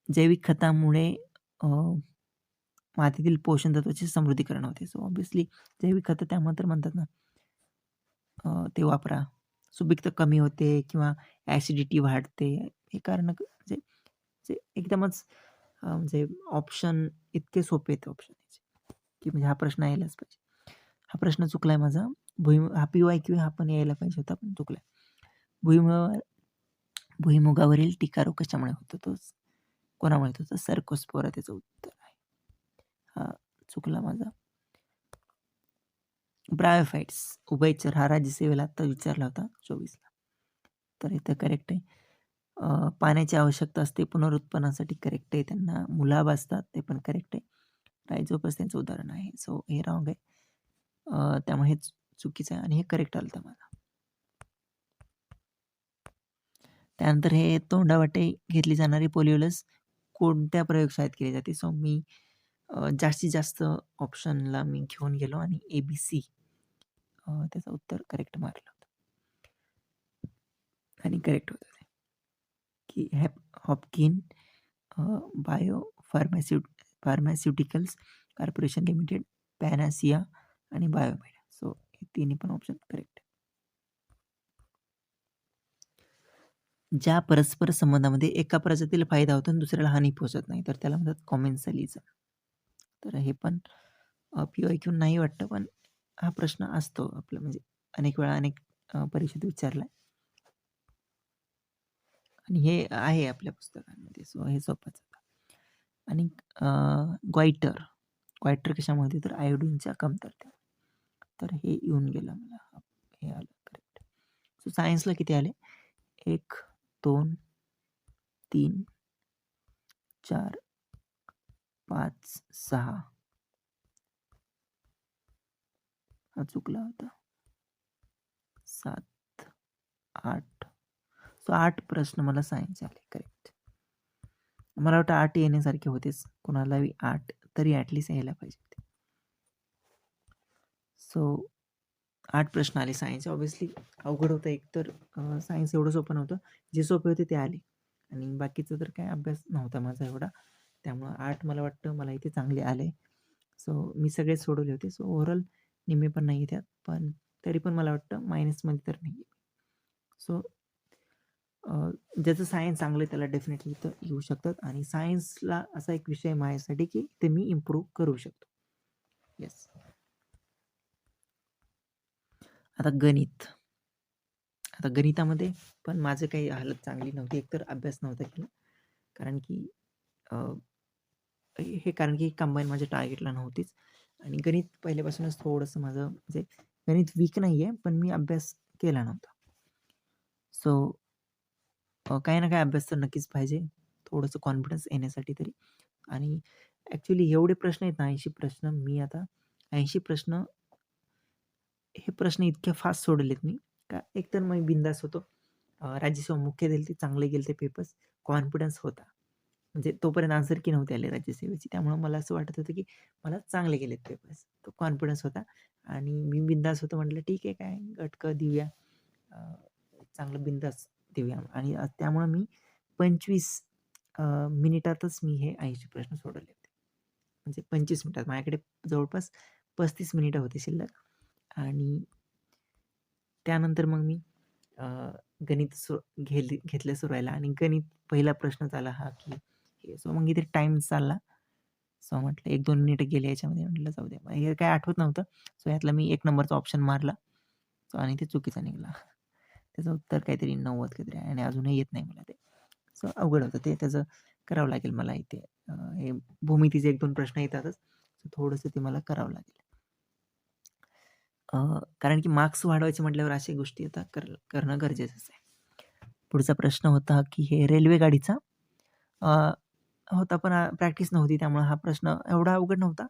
जैविक खतामुळे मातीतील पोषण तत्वाचे समृद्धीकरण होते. सो ऑब्व्हियसली जैविक खतं त्यामुळे तर म्हणतात ना ते वापरा. सुपीकता कमी होते किंवा ॲसिडिटी वाढते. हे कारण म्हणजे म्हणजे एकदमच म्हणजे ऑप्शन इतके सोपे आहेत ऑप्शन की म्हणजे हा प्रश्न यायलाच पाहिजे. हा प्रश्न चुकलाय माझा. हा PYQ हा पण यायला पाहिजे होता पण चुकलाय. भुईमुगावरील टीका रोग कशामुळे होतो? तो कोणामुळे होतो? सर्कोस्पोरा त्याचं उत्तर आहे. हा चुकला माझा. ब्रायोफाइट्स उभयचर हा राज्यसेवेला आत्ता विचारला होता 24ला. तर इथं करेक्ट आहे. पाण्याची आवश्यकता असते पुनरुत्पन्नासाठी करेक्ट आहे. त्यांना मुलाब असतात ते पण करेक्ट आहे. राईझोपस त्यांचं उदाहरण आहे. सो हे रॉंग आहे. त्यामुळे हे चुकीचं आहे आणि हे करेक्ट आलं होतं मला. त्यानंतर हे तोंडावाटे घेतली जाणारी पोलिओलस कोणत्या प्रयोगशाळेत केली जाते? सो मी जास्तीत जास्त ऑप्शनला मी घेऊन गेलो आणि ABC त्याचं उत्तर करेक्ट मारलं होतं. आणि करेक्ट होतं ते की Haffkine bio pharmaceuticals corporation limited, Panacea आणि बायोमेड. सो हे तिन्ही पण ऑप्शन करेक्ट. ज्या परस्पर संबंधामध्ये एका प्रजातीला फायदा होतो आणि दुसऱ्याला हानी पोहोचत नाही तर त्याला म्हणतात कॉमेन्सलिझम. तर हे पण PYQ नाही वाटतं पण हा प्रश्न असतो आपलं म्हणजे अनेक वेळा अनेक परीक्षेत विचारलाय आणि हे आहे आपल्या पुस्तकांमध्ये. सो हे सोपंच होतं. आणि ग्वाइटर कशामुळे तर आयोडीनच्या कमतरते. तर हे येऊन गेलं मला. हे आलं करेक्ट. सो सायन्सला किती आले? 1, 2, 3, 4, 5, 6. हा चुकला होता. 7, 8. सो 8 प्रश्न मला सायन्सचे आले करेक्ट. मला वाटतं 8 येण्यासारखे होतेच. कोणालाही 8 तरी ॲटलीस्ट यायला पाहिजे होते. सो 8 प्रश्न आले सायन्सचे. ऑब्व्हियसली अवघड होतं एक तर सायन्स एवढं सोपं नव्हतं. जे सोपे होते ते आले आणि बाकीचं तर काय अभ्यास नव्हता माझा एवढा. त्यामुळं 8 मला वाटतं मला इथे चांगले आले. सो मी सगळेच सोडवले होते. सो ओव्हरऑल निम्मे पण नाही त्यात. पण तरी पण मला वाटतं मायनसमध्ये तर नाही आहे. सो ज्याचं सायन्स चांगलं आहे त्याला डेफिनेटली इथं येऊ शकतात आणि सायन्सला असा एक विषय आहे माझ्यासाठी की ते मी इम्प्रूव्ह करू शकतो. येस. आता गणित. आता गणितामध्ये पण माझं काही हालत चांगली नव्हती. एकतर अभ्यास नव्हता केला. कारण की कारण की कंबाईन माझ्या टार्गेटला नव्हतीच आणि गणित पहिल्यापासूनच थोडंसं माझं म्हणजे गणित वीक नाही आहे पण मी अभ्यास केला नव्हता. सो काही ना काही अभ्यास तर नक्कीच पाहिजे. थोडंसं कॉन्फिडन्स येण्यासाठी तरी. आणि ॲक्चुअली एवढे प्रश्न आहेत ना 80 प्रश्न मी आता 80 प्रश्न हे प्रश्न इतके फास्ट सोडवलेत मी का एकतर मी बिंदास होतो. राज्यसेवा मुख्य दिली ते चांगले गेले ते पेपर्स. कॉन्फिडन्स होता. म्हणजे तोपर्यंत आन्सर की नव्हते आले राज्यसेवेची. त्यामुळं मला असं वाटत होतं की मला चांगले गेलेत पेपर्स. तो कॉन्फिडन्स होता आणि मी बिंदास होतो. म्हटलं ठीक आहे काय गटकं देऊया. चांगलं बिंदास देऊया आणि त्यामुळं मी 25 मिनिटातच मी हे 80 प्रश्न सोडवले होते. म्हणजे 25 मिनिटात माझ्याकडे जवळपास 35 मिनिटं होते शिल्लक आणि त्यानंतर मग मी गणित घेतलं सुरवायला आणि गणित पहिला प्रश्न झाला हा की सो मग इथे टाईम चालला. सो म्हटलं 1-2 मिनिटं गेले याच्यामध्ये म्हटलं जाऊ द्या. हे काही आठवत नव्हतं. सो यातला मी 1 नंबरचा ऑप्शन मारला. सो आणि ते चुकीचा निघाला. त्याचं उत्तर काहीतरी 90 काहीतरी आहे आणि अजूनही येत नाही मला ते. सो अवघड होतं ते त्याचं करावं लागेल मला इथे. हे भूमितीचे 1-2 प्रश्न येतातच. सो थोडंसं ते मला करावं लागेल. कारण की मार्क्स वाढवायचे म्हटल्यावर अशा गोष्टी आता करणं गरजेचंच आहे. पुढचा प्रश्न होता की हे रेल्वे गाडीचा होता पण प्रॅक्टिस नव्हती त्यामुळे हा प्रश्न एवढा अवघड नव्हता.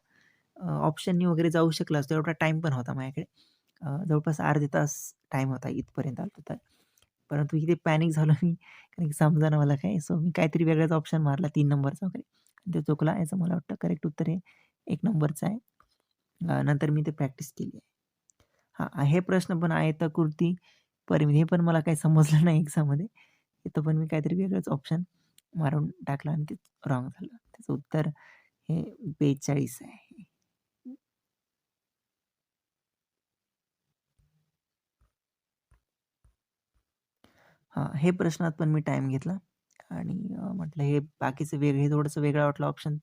ऑप्शननी वगैरे जाऊ शकलं असतं, एवढा टाईम पण होता माझ्याकडे. जवळपास अर्धे तास टाईम होता इथपर्यंत आलो तर. परंतु इथे पॅनिक झालो मी, कारण की समजेना मला काय. सो मी काहीतरी वेगळाच ऑप्शन मारला 3 नंबरचा वगैरे. ते चुकला. याचं मला वाटतं करेक्ट उत्तर हे 1 नंबरचं आहे. नंतर मी ते प्रॅक्टिस केली आहे. हां, हे प्रश्न पण आयताकृती परिमिती हे पण मला काही समजलं नाही एक्झाममध्ये. इथं पण मी काहीतरी वेगळंच ऑप्शन मारून टाकला आणि ते रॉंग झालं. त्याचं उत्तर हे 42 आहे. हां, हे प्रश्नात पण मी टाईम घेतला आणि म्हटलं हे बाकीचं हे थोडंसं वेगळं वाटलं ऑप्शन.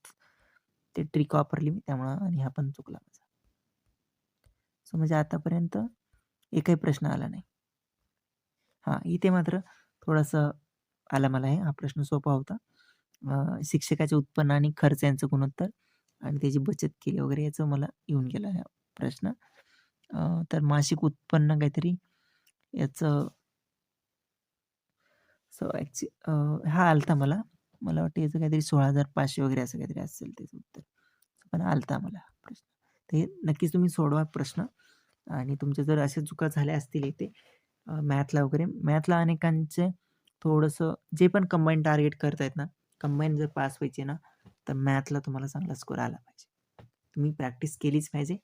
ते ट्रिक वापरली मी त्यामुळं आणि हा पण चुकला माझा. सो म्हणजे आतापर्यंत एकही प्रश्न आला नाही. हां, इथे मात्र थोडंसं आला मला हा प्रश्न सोपा होता. शिक्षकाचे उत्पन्न आणि खर्च यांचं गुणोत्तर आणि त्याची बचत केली वगैरे याचं मला येऊन गेला हा प्रश्न. तर मासिक उत्पन्न काहीतरी याचं सो हा आलता मला. मला वाटतं याचं काहीतरी 16,500 वगैरे असं काहीतरी असेल त्याचं उत्तर. पण आलता मला प्रश्न. ते नक्कीच तुम्ही सोडवा प्रश्न आणि तुमच्या जर अशा चुका झाल्या असतील इथे मॅथला वगैरे, मॅथला अनेकांचे थोडंसं जे पण कंबाईन टार्गेट करतायत ना, कंबाईन जर पास व्हायचे ना, तर मॅथला तुम्हाला चांगला स्कोर आला पाहिजे. तुम्ही प्रॅक्टिस केलीच पाहिजे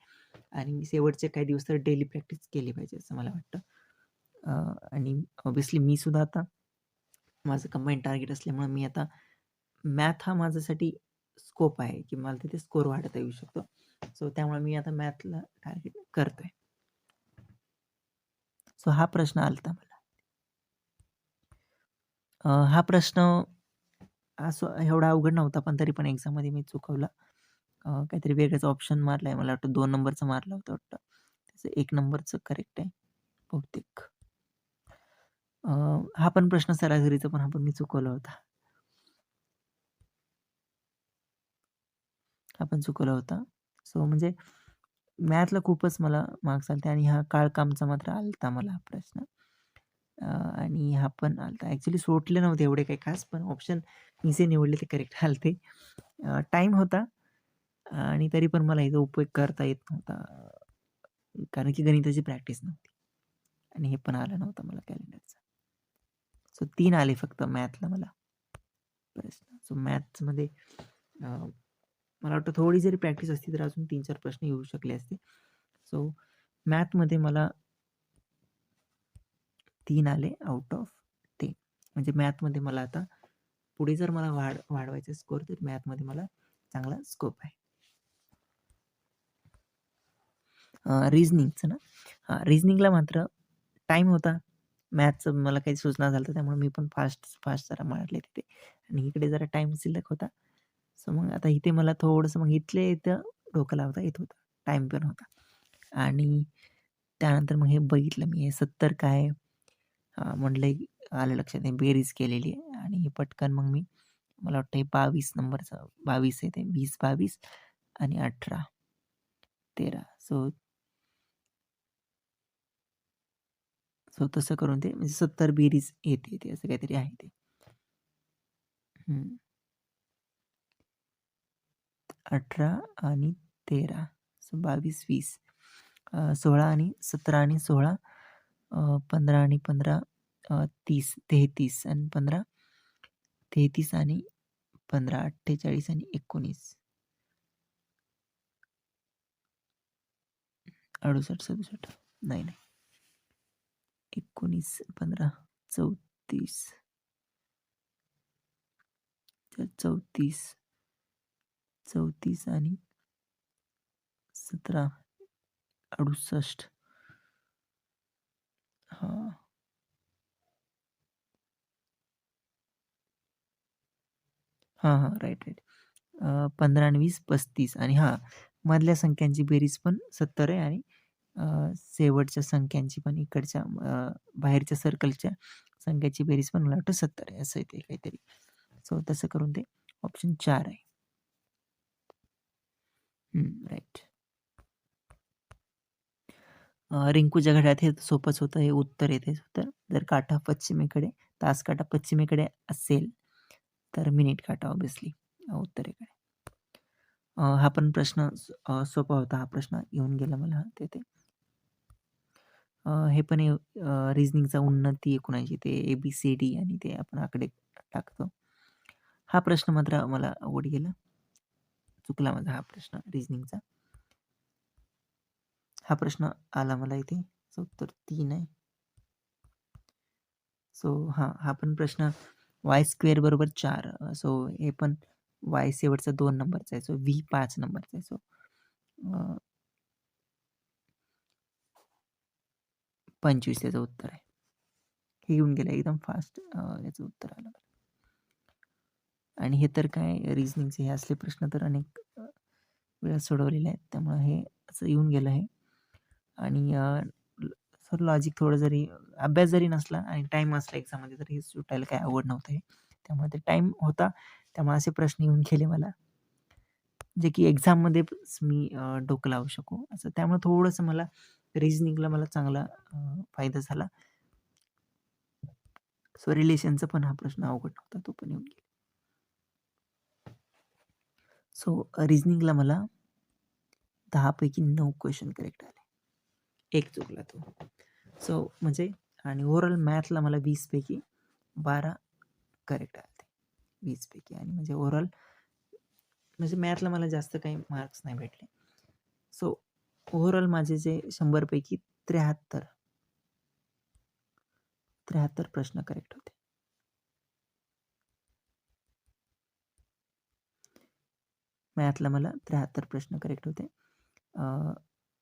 आणि शेवटचे काही दिवस तर डेली प्रॅक्टिस केली पाहिजे असं मला वाटतं. आणि ऑब्व्हियसली मी सुद्धा आता माझं कंबाईन टार्गेट असल्यामुळे मी आता मॅथ हा माझ्यासाठी स्कोप आहे की मला तिथे स्कोर वाढवता येऊ शकतो. सो त्यामुळे मी आता मॅथला टार्गेट करतोय. सो हा प्रश्न आलता मला. हा प्रश्न असं एवढा अवघड नव्हता, पण तरी पण एक्झाममध्ये मी चुकवला. काहीतरी वेगळाच ऑप्शन मारलाय. मला वाटतं 2 नंबरचा मारला होता वाटतं. त्याचं 1 नंबरचं करेक्ट आहे बहुतेक. हा पण प्रश्न सरासरीचा पण हा पण मी चुकवला होता. हा पण चुकवला होता. सो म्हणजे मॅथला खूपच मला मार्क्स आलते आणि हा काळकामचा मात्र आलता मला हा प्रश्न. आणि हा पण आलता. ॲक्चुअली सोडले नव्हते एवढे काही खास, पण ऑप्शन मी जे निवडले ते करेक्ट आलते. टाईम होता आणि तरी पण मला याचा उपयोग करता येत नव्हता. कारण की गणिताची प्रॅक्टिस नव्हती आणि हे पण आलं नव्हतं मला कॅलेंडरचं. सो 3 आले फक्त मॅथला मला प्रश्न. सो मॅथ्समध्ये मला वाटतं थोडी जरी प्रॅक्टिस असती तर अजून 3-4 प्रश्न येऊ शकले असते. सो मॅथमध्ये मला 3 आले आउट ऑफ 10. म्हणजे मॅथमध्ये मला आता पुढे जर मला वाढवायचा स्कोर तर मॅथमध्ये मला चांगला स्कोप आहे. रिझनिंगचं ना? हां, रिझनिंगला मात्र टाईम होता. मॅथ्सचं मला काही सुचना झालं होतं त्यामुळे मी पण फास्ट जरा मारले तिथे आणि इकडे जरा टाईम शिल्लक होता. सो मग आता इथे मला थोडंसं मग इथल्या इथं डोकं लावता येत होतं. टाईम पण होता आणि त्यानंतर मग हे बघितलं मी हे 70 काय म्हटलं आलं लक्षात हे बेरीज केलेली आहे आणि हे पटकन मग मी मला वाटतं हे 22 नंबरचं 22 आहे ते 20-22 आणि 18-13 सो तसं करून ते म्हणजे 70 बेरीज येते ते असं काहीतरी आहे ते. 18 आणि 13 सो 22-20 16 आणि 17 आणि 16 15 आणि 15 30 33 आणि 15 33 आणि 15 48 आणि 19 68 67 नाही 19 15 34 34 34 आणि 17 68 हां. हां. राईट. 15 आणि 20 35 आणि हां, मधल्या संख्यांची बेरीज पण 70 आहे आणि शेवटच्या संख्यांची पण इकडच्या बाहेरच्या सर्कलच्या संख्येची बेरीज पण मला वाटतं 70 आहे असं आहे ते काहीतरी. सो तसं करून ते ऑप्शन 4 आहे. राईट. रिंकूच्या घड्याळात हे सोपंच होतं. हे उत्तर येते उत्तर. जर काटा पश्चिमेकडे, तास काटा पश्चिमेकडे असेल, तर मिनिट काटा ऑब्व्हियसली उत्तरेकडे. हा पण प्रश्न सोपा होता. हा प्रश्न येऊन गेला मला तिथे. हे पण रिझनिंगचा उन्नती 79 ते ए-बी-सी-डी आणि ते आपण आकडे टाकतो. हा प्रश्न मात्र मला अवघड गेला. चुकला माझा हा प्रश्न रिझनिंगचा. हा प्रश्न आला मला इथे. उत्तर 3 आहे. सो हा पण प्रश्न y² बरोबर 4. सो हे पण y शेवटचा 2 नंबरचा आहे. सो v 5 नंबरचा आहे. सो 25 त्याचं उत्तर आहे. हे येऊन गेलं एकदम फास्ट याचं उत्तर आलं मला. आणि हे तर काय रिझनिंगचे हे असले प्रश्न तर अनेक वेळा सोडवलेले आहेत. त्यामुळं हे असं येऊन गेलं आहे. आणि सर लॉजिक थोडं जरी अभ्यास जरी नसला आणि टाईम असला एक्झाममध्ये तर हे सुटायला काही अवघड नव्हतं हे. त्यामुळे ते टाईम होता. त्यामुळे असे प्रश्न येऊन गेले मला. जे की एक्झाममध्ये मी डोकं लावू शकू असं. त्यामुळे थोडंसं मला रिझनिंगला मला चांगला फायदा झाला. सो रिलेशनचा पण हा प्रश्न अवघड नव्हता. तो पण येऊन गेला. सो रिझनिंगला मला 10 पैकी 9 क्वेश्चन करेक्ट आले. एक चुकला तो. सो म्हणजे आणि ओव्हरऑल मॅथला मला 20 पैकी 12 करेक्ट आले. 20 पैकी आणि म्हणजे ओव्हरऑल म्हणजे मॅथला मला जास्त काही मार्क्स नाही भेटले. सो ओव्हरऑल माझे जे 100 पैकी 73 प्रश्न करेक्ट होते. मॅथला मला 73 प्रश्न करेक्ट होते.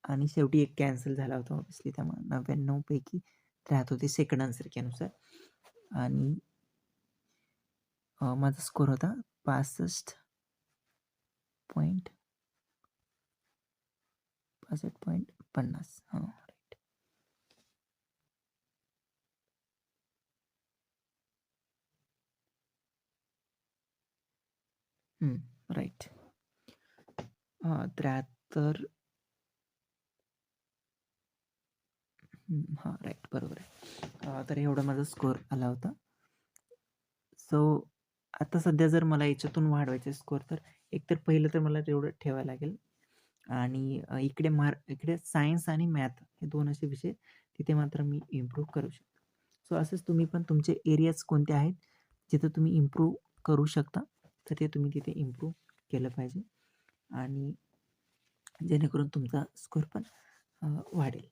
आणि शेवटी एक कॅन्सल झाला होता ऑब्व्हियसली. त्यामुळे 99 पैकी 73 होते सेकंड आन्सरनुसार. आणि माझा स्कोर होता 65.50. हां राईट. राईट. 73. हां राईट बरोबर आहे. तर एवढा माझा स्कोर आला होता. सो आता सध्या जर मला याच्यातून वाढवायचे स्कोर तर एकतर पहिलं तर मला तेवढं ठेवायला लागेल. आणि इकडे सायन्स आणि मॅथ हे 2 असे विषय तिथे मात्र मी इम्प्रूव्ह करू शकतो. सो असंच तुम्ही पण तुमचे एरियाज कोणते आहेत जिथं तुम्ही इम्प्रूव्ह करू शकता तर ते तुम्ही तिथे इम्प्रूव्ह केलं पाहिजे आणि जेणेकरून तुमचा स्कोर पण वाढेल.